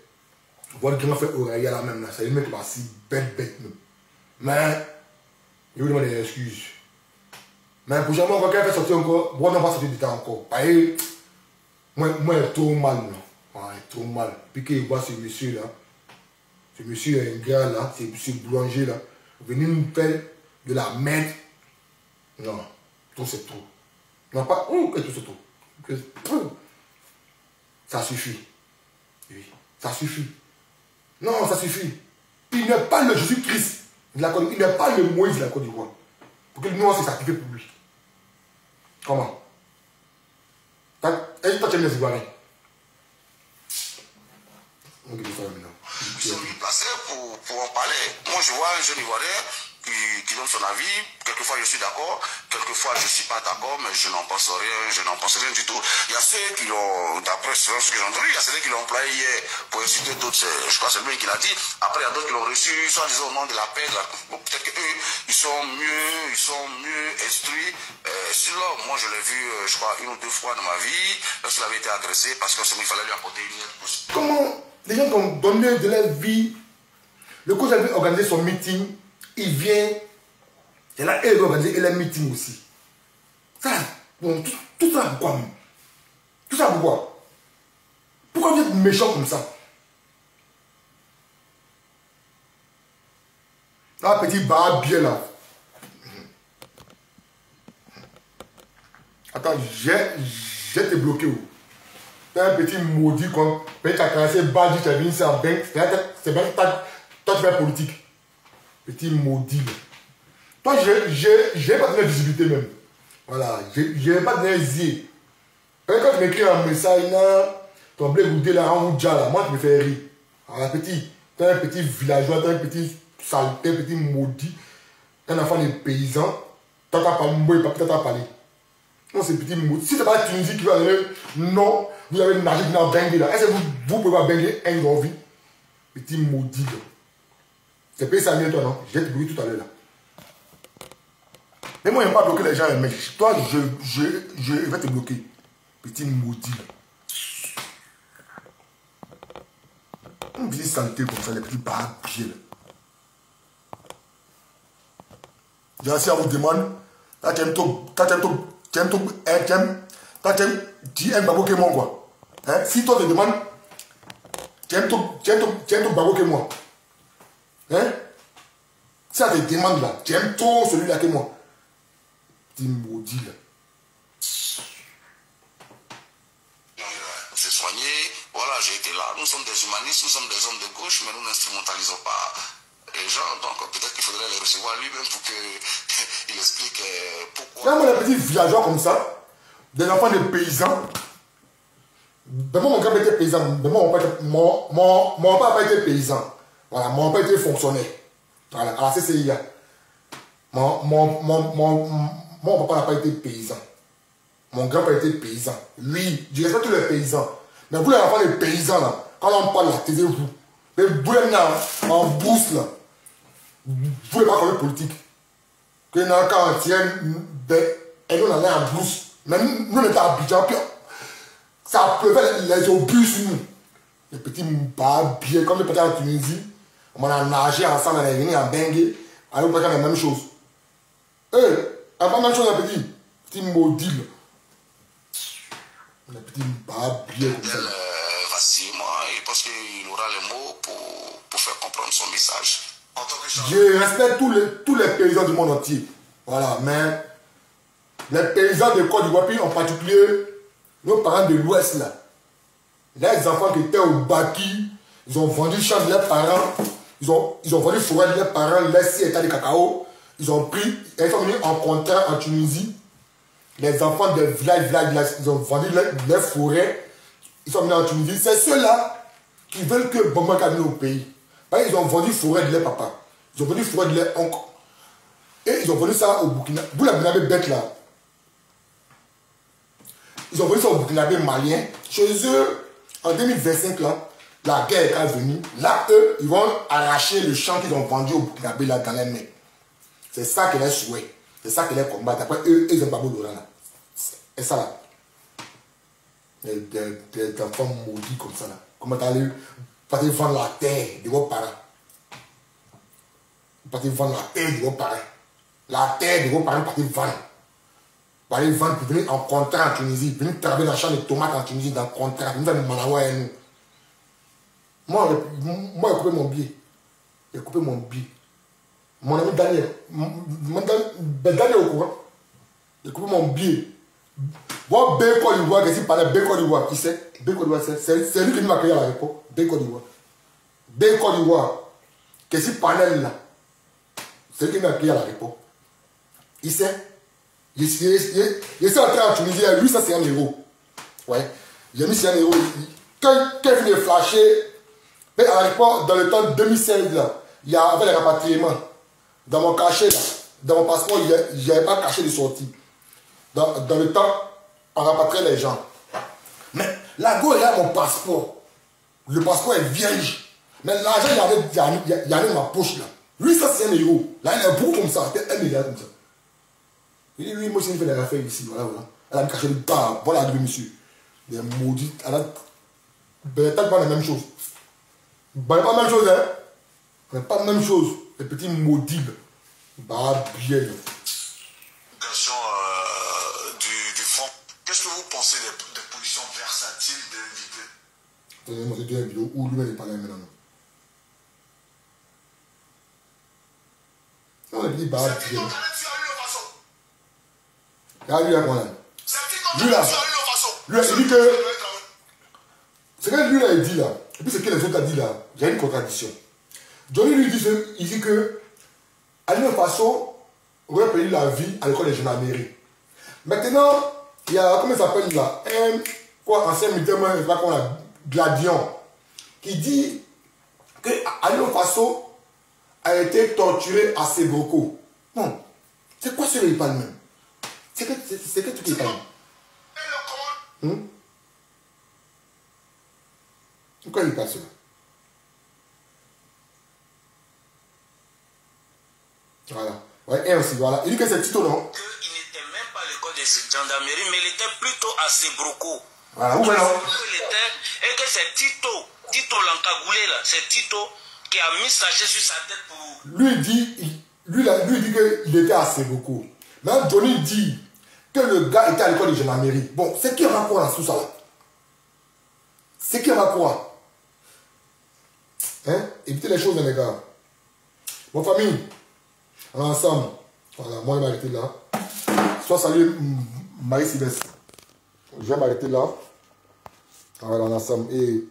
Votre grand frère Aurélien là même, là, c'est une mec qui va si bête même. Mais, je vous demande des excuses. Mais pour jamais, quand elle fait sortir encore, moi, on va sortir du temps encore. Parce que, moi, il est trop mal, là. Ouais, trop mal. Puis qu'il voit ce monsieur là, ce monsieur est un gars là, ce boulanger là, venir nous faire de la merde. Non, tout c'est trop. Non, pas, tout c'est trop. Ça suffit. Oui, ça suffit. Non, ça suffit. Il n'est pas le Jésus-Christ de la Côte d'Ivoire. Il n'est pas le Moïse de la Côte d'Ivoire. Pour que nous, on s'est sacrifié pour lui. Comment? Est-ce que toi, tu aimes les Ivoiriens? On dit ça maintenant. Ils sont mieux placés pour en parler. Moi, je vois un jeune Ivoirien qui donne son avis. Quelquefois, je suis d'accord. Quelquefois, je ne suis pas d'accord, mais je n'en pense rien. Je n'en pense rien du tout. Il y a ceux qui l'ont, d'après ce que j'ai entendu, il y a ceux qui l'ont employé hier pour insulter d'autres. Je crois que c'est lui qui l'a dit. Après, il y a d'autres qui l'ont reçu, soit disant au nom de la paix. Bon, peut-être qu'eux, ils sont mieux instruits. Sinon, moi, je l'ai vu, je crois, 1 ou 2 fois dans ma vie, lorsqu'il avait été agressé, parce qu'il fallait lui apporter une aide. Comment les gens qui ont donné de leur vie, le coach avait organisé son meeting, il vient, et là, il a organisé leur meeting aussi. Ça, bon, tout ça pourquoi? Tout ça pourquoi? Pourquoi vous êtes méchant comme ça? Là, petit barbier là. Attends, j'ai été bloqué où? T'es un petit maudit comme. Peut-être tu as caressé Badi, tu as venu ici en banque. C'est bien que toi tu fais politique. Petit maudit. Toi, j'ai pas donné de visibilité même. Voilà, j'ai pas donné yeux. Quand tu m'écris un message, ton blé goudé là, en Oudja là, moi tu me fais rire. Alors, t'es un petit villageois, t'es un petit saleté, un petit maudit. T'es un enfant de paysan. Toi, t'as pas moi, toi, t'as parlé. Non, c'est petit maudit. Si c'est pas la Tunisie qui va donner non, vous avez nagé dans Bengue là. Est-ce que vous pouvez pas Bengue un envie? Petit maudit. C'est payé ça bien toi, non? J'ai été bloqué tout à l'heure là. Mais moi, je n'aime pas bloquer les gens, mais toi, je vais te bloquer. Petit maudit. On dit santé comme ça, les petits barbiers là. J'ai si on vous demande, là tu aimes tout, tu aimes babo que moi quoi. Hein? Si toi te demandes, tu aimes tout babo que moi. Hein? Si ça te demande là, tu aimes tout celui-là que moi. Petit maudit là. C'est soigné, voilà, j'ai été là. Nous sommes des humanistes, nous sommes des hommes de gauche, mais nous n'instrumentalisons pas les gens. Donc peut-être qu'il faudrait les recevoir lui-même pour qu'il explique pourquoi. Là, moi, les petits villageois comme ça, des enfants de paysans. Ben moi, mon grand était paysan. Ben mon papa était paysan. Voilà, mon père était fonctionnaire. Voilà, à la CCIA. Mon papa n'a pas été paysan. Mon grand-père était paysan. Oui, je respecte tous les paysans. Mais vous, les enfants des paysans, là, quand on parle là, taisez-vous. Mais vous, là, en bourse, là, vous ne pouvez pas parler politique. Que quand on tient, et nous, on allait en bourse. Mais nous, on était à Abidjan, puis ça pleuvait les obus sur nous. Les petits barbiers, comme les petits en Tunisie, on a nagé ensemble, on est venu en Bengue, on a fait la même chose. On a pas la même chose, un petit maudit. Les petits barbiers comme ça. Facilement, et parce qu'il aura les mots pour faire comprendre son message. Je respecte tous les paysans du monde entier. Voilà, mais les paysans de Côte d'Ivoire, puis en particulier, nos parents de l'Ouest, là. Les enfants qui étaient au Baki, ils ont vendu le champ de leurs parents, ils ont vendu le forêt de leurs parents, les 6 hectares de cacao, ils ont pris, ils sont venus en contrat en Tunisie. Les enfants des villages, ils ont vendu leurs forêts, ils sont venus en Tunisie. C'est ceux-là qui veulent que Bamba gagne au pays. Parce qu'ils ont vendu le forêt de leur papa, ils ont vendu le forêt de leur oncle. Et ils ont vendu ça au Burkina. Vous la Burkinabé bête là. Ils ont vendu ça au Burkinabé malien. Chez eux, en 2025, là, la guerre est venue. Là, eux, ils vont arracher le champ qu'ils ont vendu au Burkinabé là, dans les mains. C'est ça que les souhaits. C'est ça que les combats. Après, eux, ils ont pas beau de là. Et ça là. Des enfants maudits comme ça là. Comment t'allais partir vendre la terre de vos parents. Partir vendre la terre de vos parents. La terre de vos parents, partez vendre. Partez vendre pour venir en contrat en Tunisie. Venir travailler dans le champ de tomates en Tunisie, dans le contrat. Venir faire le Manawa et nous. Moi, j'ai coupé mon billet. J'ai coupé mon billet. Mon ami Daniel. Daniel au courant. J'ai coupé mon billet. Bon, B Côte d'Ivoire, qu'est-ce qu'il parlait? B Côte d'Ivoire, qui c'est? B Côte d'Ivoire, c'est lui qui m'a accueilli à l'aéroport. B Côte d'Ivoire. B Côte d'Ivoire. Qu'est-ce qu'il parlait là? C'est lui qui m'a accueilli à l'aéroport. Il sait. Il s'est entré en Tunisie, lui, ça c'est un héros. Ouais. J'ai mis c'est un héros. Quand il vient de flasher, mais à l'époque, dans le temps 2016, là, il y avait les rapatriements. Dans mon cachet, là, dans mon passeport, il n'y avait pas cachet de sortie. Dans le temps, on rapatriait les gens. Mais la go, il y a mon passeport. Le passeport est vierge. Mais l'argent, il y avait dans ma poche, là. Lui, ça c'est un héros. Là, il est beau comme ça. Un milliard comme ça. Il dit, oui, moi, j'ai fait des affaires ici. Voilà, voilà. Elle a me caché le bas. Voilà, monsieur. Des maudites. Elle a. Ben, pas la même chose. Ben, pas la même chose, hein. Mais pas la même chose. Les petits maudits. Bah, bien. Du front. Qu'est-ce que vous pensez des positions versatiles de l'invité? Vous avez montré une vidéo où lui-même est parlé maintenant. On a dit, bah, bien. Regarde lui là, quand même. Lui là, il dit que. C'est que lui là, il dit là. Et puis ce que les autres ont dit là, il y a une contradiction. Johnny lui dit que. À une façon, on aurait payé la vie à l'école des gendarmeries. Maintenant, il y a, comment il s'appelle là, un ancien militaire, je ne sais pas comment là, Gladion, qui dit que Alino Faso a été torturé à Sébroko. Non, c'est quoi ce qu'il parle même? C'est que tu qui parle. Pourquoi il parle cela? Voilà. Ouais, et aussi, voilà. Il dit que c'est Tito, non? Il n'était même pas à l'école de gendarmerie, mais il était plutôt à Sébroko. Voilà, où maintenant? Et que c'est Tito l'encagoulé là, c'est Tito qui a mis sachet sur sa tête pour. Lui dit qu'il était à Sébroko. Maintenant, Johnny dit que le gars était à l'école de gendarmerie. Bon, c'est qui rapport à tout ça là? C'est qui rapport? Hein? Évitez les choses, les gars. Bon, famille, on est ensemble. Voilà, moi, je vais m'arrêter là. Soit salut Marie-Sylvestre. Je vais m'arrêter là. Voilà, on est ensemble. Et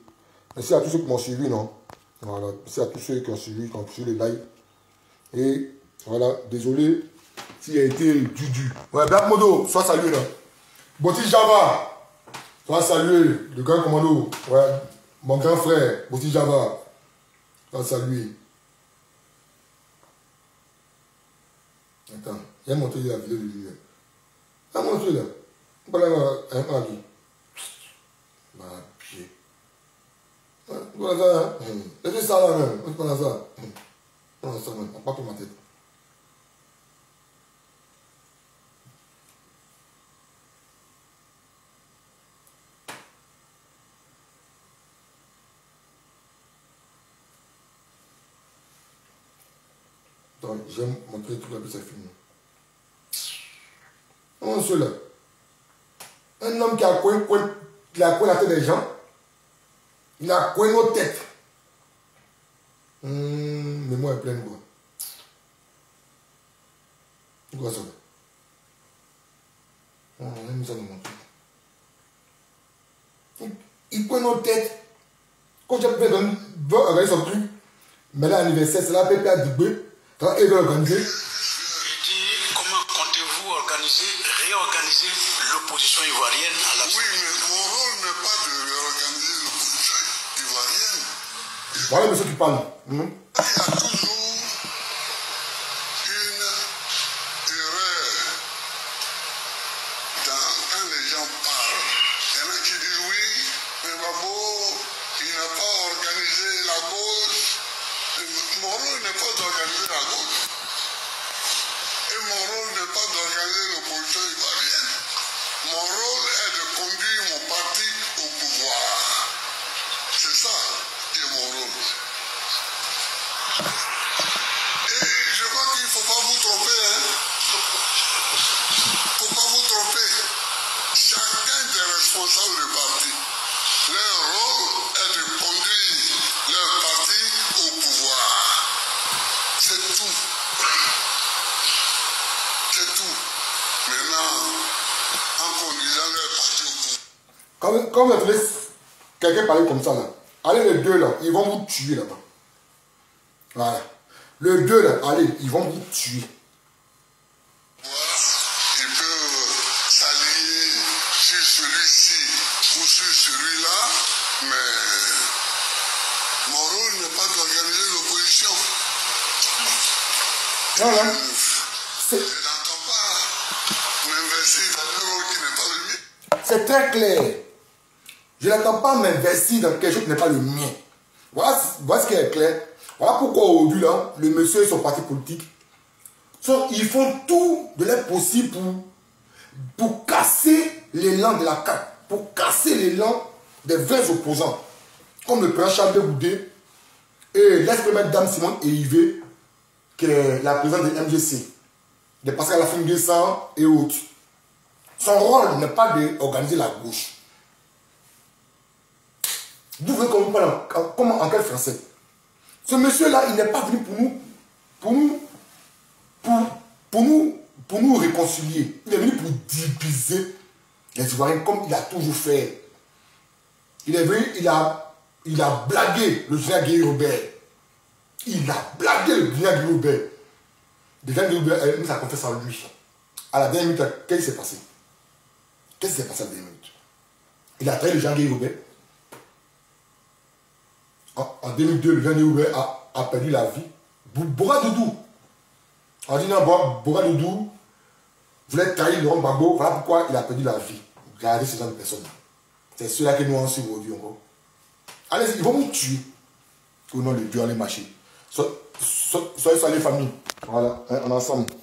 merci à tous ceux qui m'ont suivi, non? Voilà, merci à tous ceux qui ont suivi les lives. Et voilà, désolé s'il a été du. Ouais, Black Modo, soit salué là. Boti Java, soit salué. Le grand commando, ouais, mon grand frère, Boti Java, soit salué. Attends, il y a montré la vidéo de lui. Il y a montré là. Voilà, un qui. Ma pied. Voilà ça. C'est ça là même. Voilà ça. Voilà ça même. Pas pour ma tête. J'aime montrer tout la vie, c'est fini. On se là. Un homme qui a coin la tête des gens, il a coin nos têtes. Mais moi, il est plein de quoi. C'est quoi ça? On a mis ça dans mon truc. Il coin nos têtes. Quand j'ai fait organiser son truc, mais là, l'anniversaire, c'est la pépé à Dubé. Quand il veut organiser. Comment comptez-vous réorganiser l'opposition ivoirienne à la... Oui, mais mon rôle n'est pas de réorganiser l'opposition ivoirienne. Voilà monsieur qui parle. Il y a toujours une erreur quand les gens parlent. Il y en a qui disent oui, mais Babo, il n'a pas organisé la gauche. Mon rôle n'est pas d'organiser la gauche. Et mon rôle n'est pas d'organiser l'opposition ivoirienne. Mon rôle est de conduire mon parti au pouvoir. C'est ça qui est mon rôle. Et je crois qu'il ne faut pas vous tromper. Il ne faut pas vous tromper. Chacun des responsables du parti, leur rôle est de conduire leur parti au pouvoir. C'est tout. C'est tout. Maintenant, en conduisant leur parti au pouvoir. Quand vous entendez quelqu'un parler comme ça, là, allez les deux là, ils vont vous tuer là-bas. Voilà. Les deux là, allez, ils vont vous tuer. Voilà. Ils peuvent s'allier sur celui-ci ou sur celui-là, mais mon rôle n'est pas d'organiser l'opposition. Voilà. Je n'entends pas m'investir dans un rôle qui n'est pas le mien. C'est très clair. Je n'attends pas m'investir dans quelque chose qui n'est pas le mien. Voilà ce qui est clair. Voilà pourquoi aujourd'hui, là, le monsieur et son parti politique, ils font tout de leur possible pour casser l'élan de la CAP, pour casser l'élan des 20 opposants, comme le président Charles de Goudé et l'ex-première dame Simone Eyivé, qui est la présidente de MGC, de Pascal Afin-Guessant et autres. Son rôle n'est pas d'organiser la gauche. D'où vous voulez qu'on parle en quel français? Ce monsieur-là, il n'est pas venu pour nous réconcilier. Il est venu pour diviser les Ivoiriens comme il a toujours fait. Il est venu, il a blagué le général Guy Robert. Il a blagué le général Guy Robert. Le général Guy Robert a mis sa confiance en lui. À la dernière minute, qu'est-ce qui s'est passé? Qu'est-ce qui s'est passé à la dernière minute? Il a trahi le général Guy Robert. En 2002, le général Guy Robert a perdu la vie. Bora Doudou. On dit non, Bora Doudou voulait trahir Laurent Gbagbo. Voilà pourquoi il a perdu la vie. Regardez ce genre de personnes. C'est ceux-là que nous en suivons aujourd'hui encore. Allez, ils vont nous tuer. Au nom de Dieu, allez marcher. Soyez salués, famille. Voilà, on est ensemble.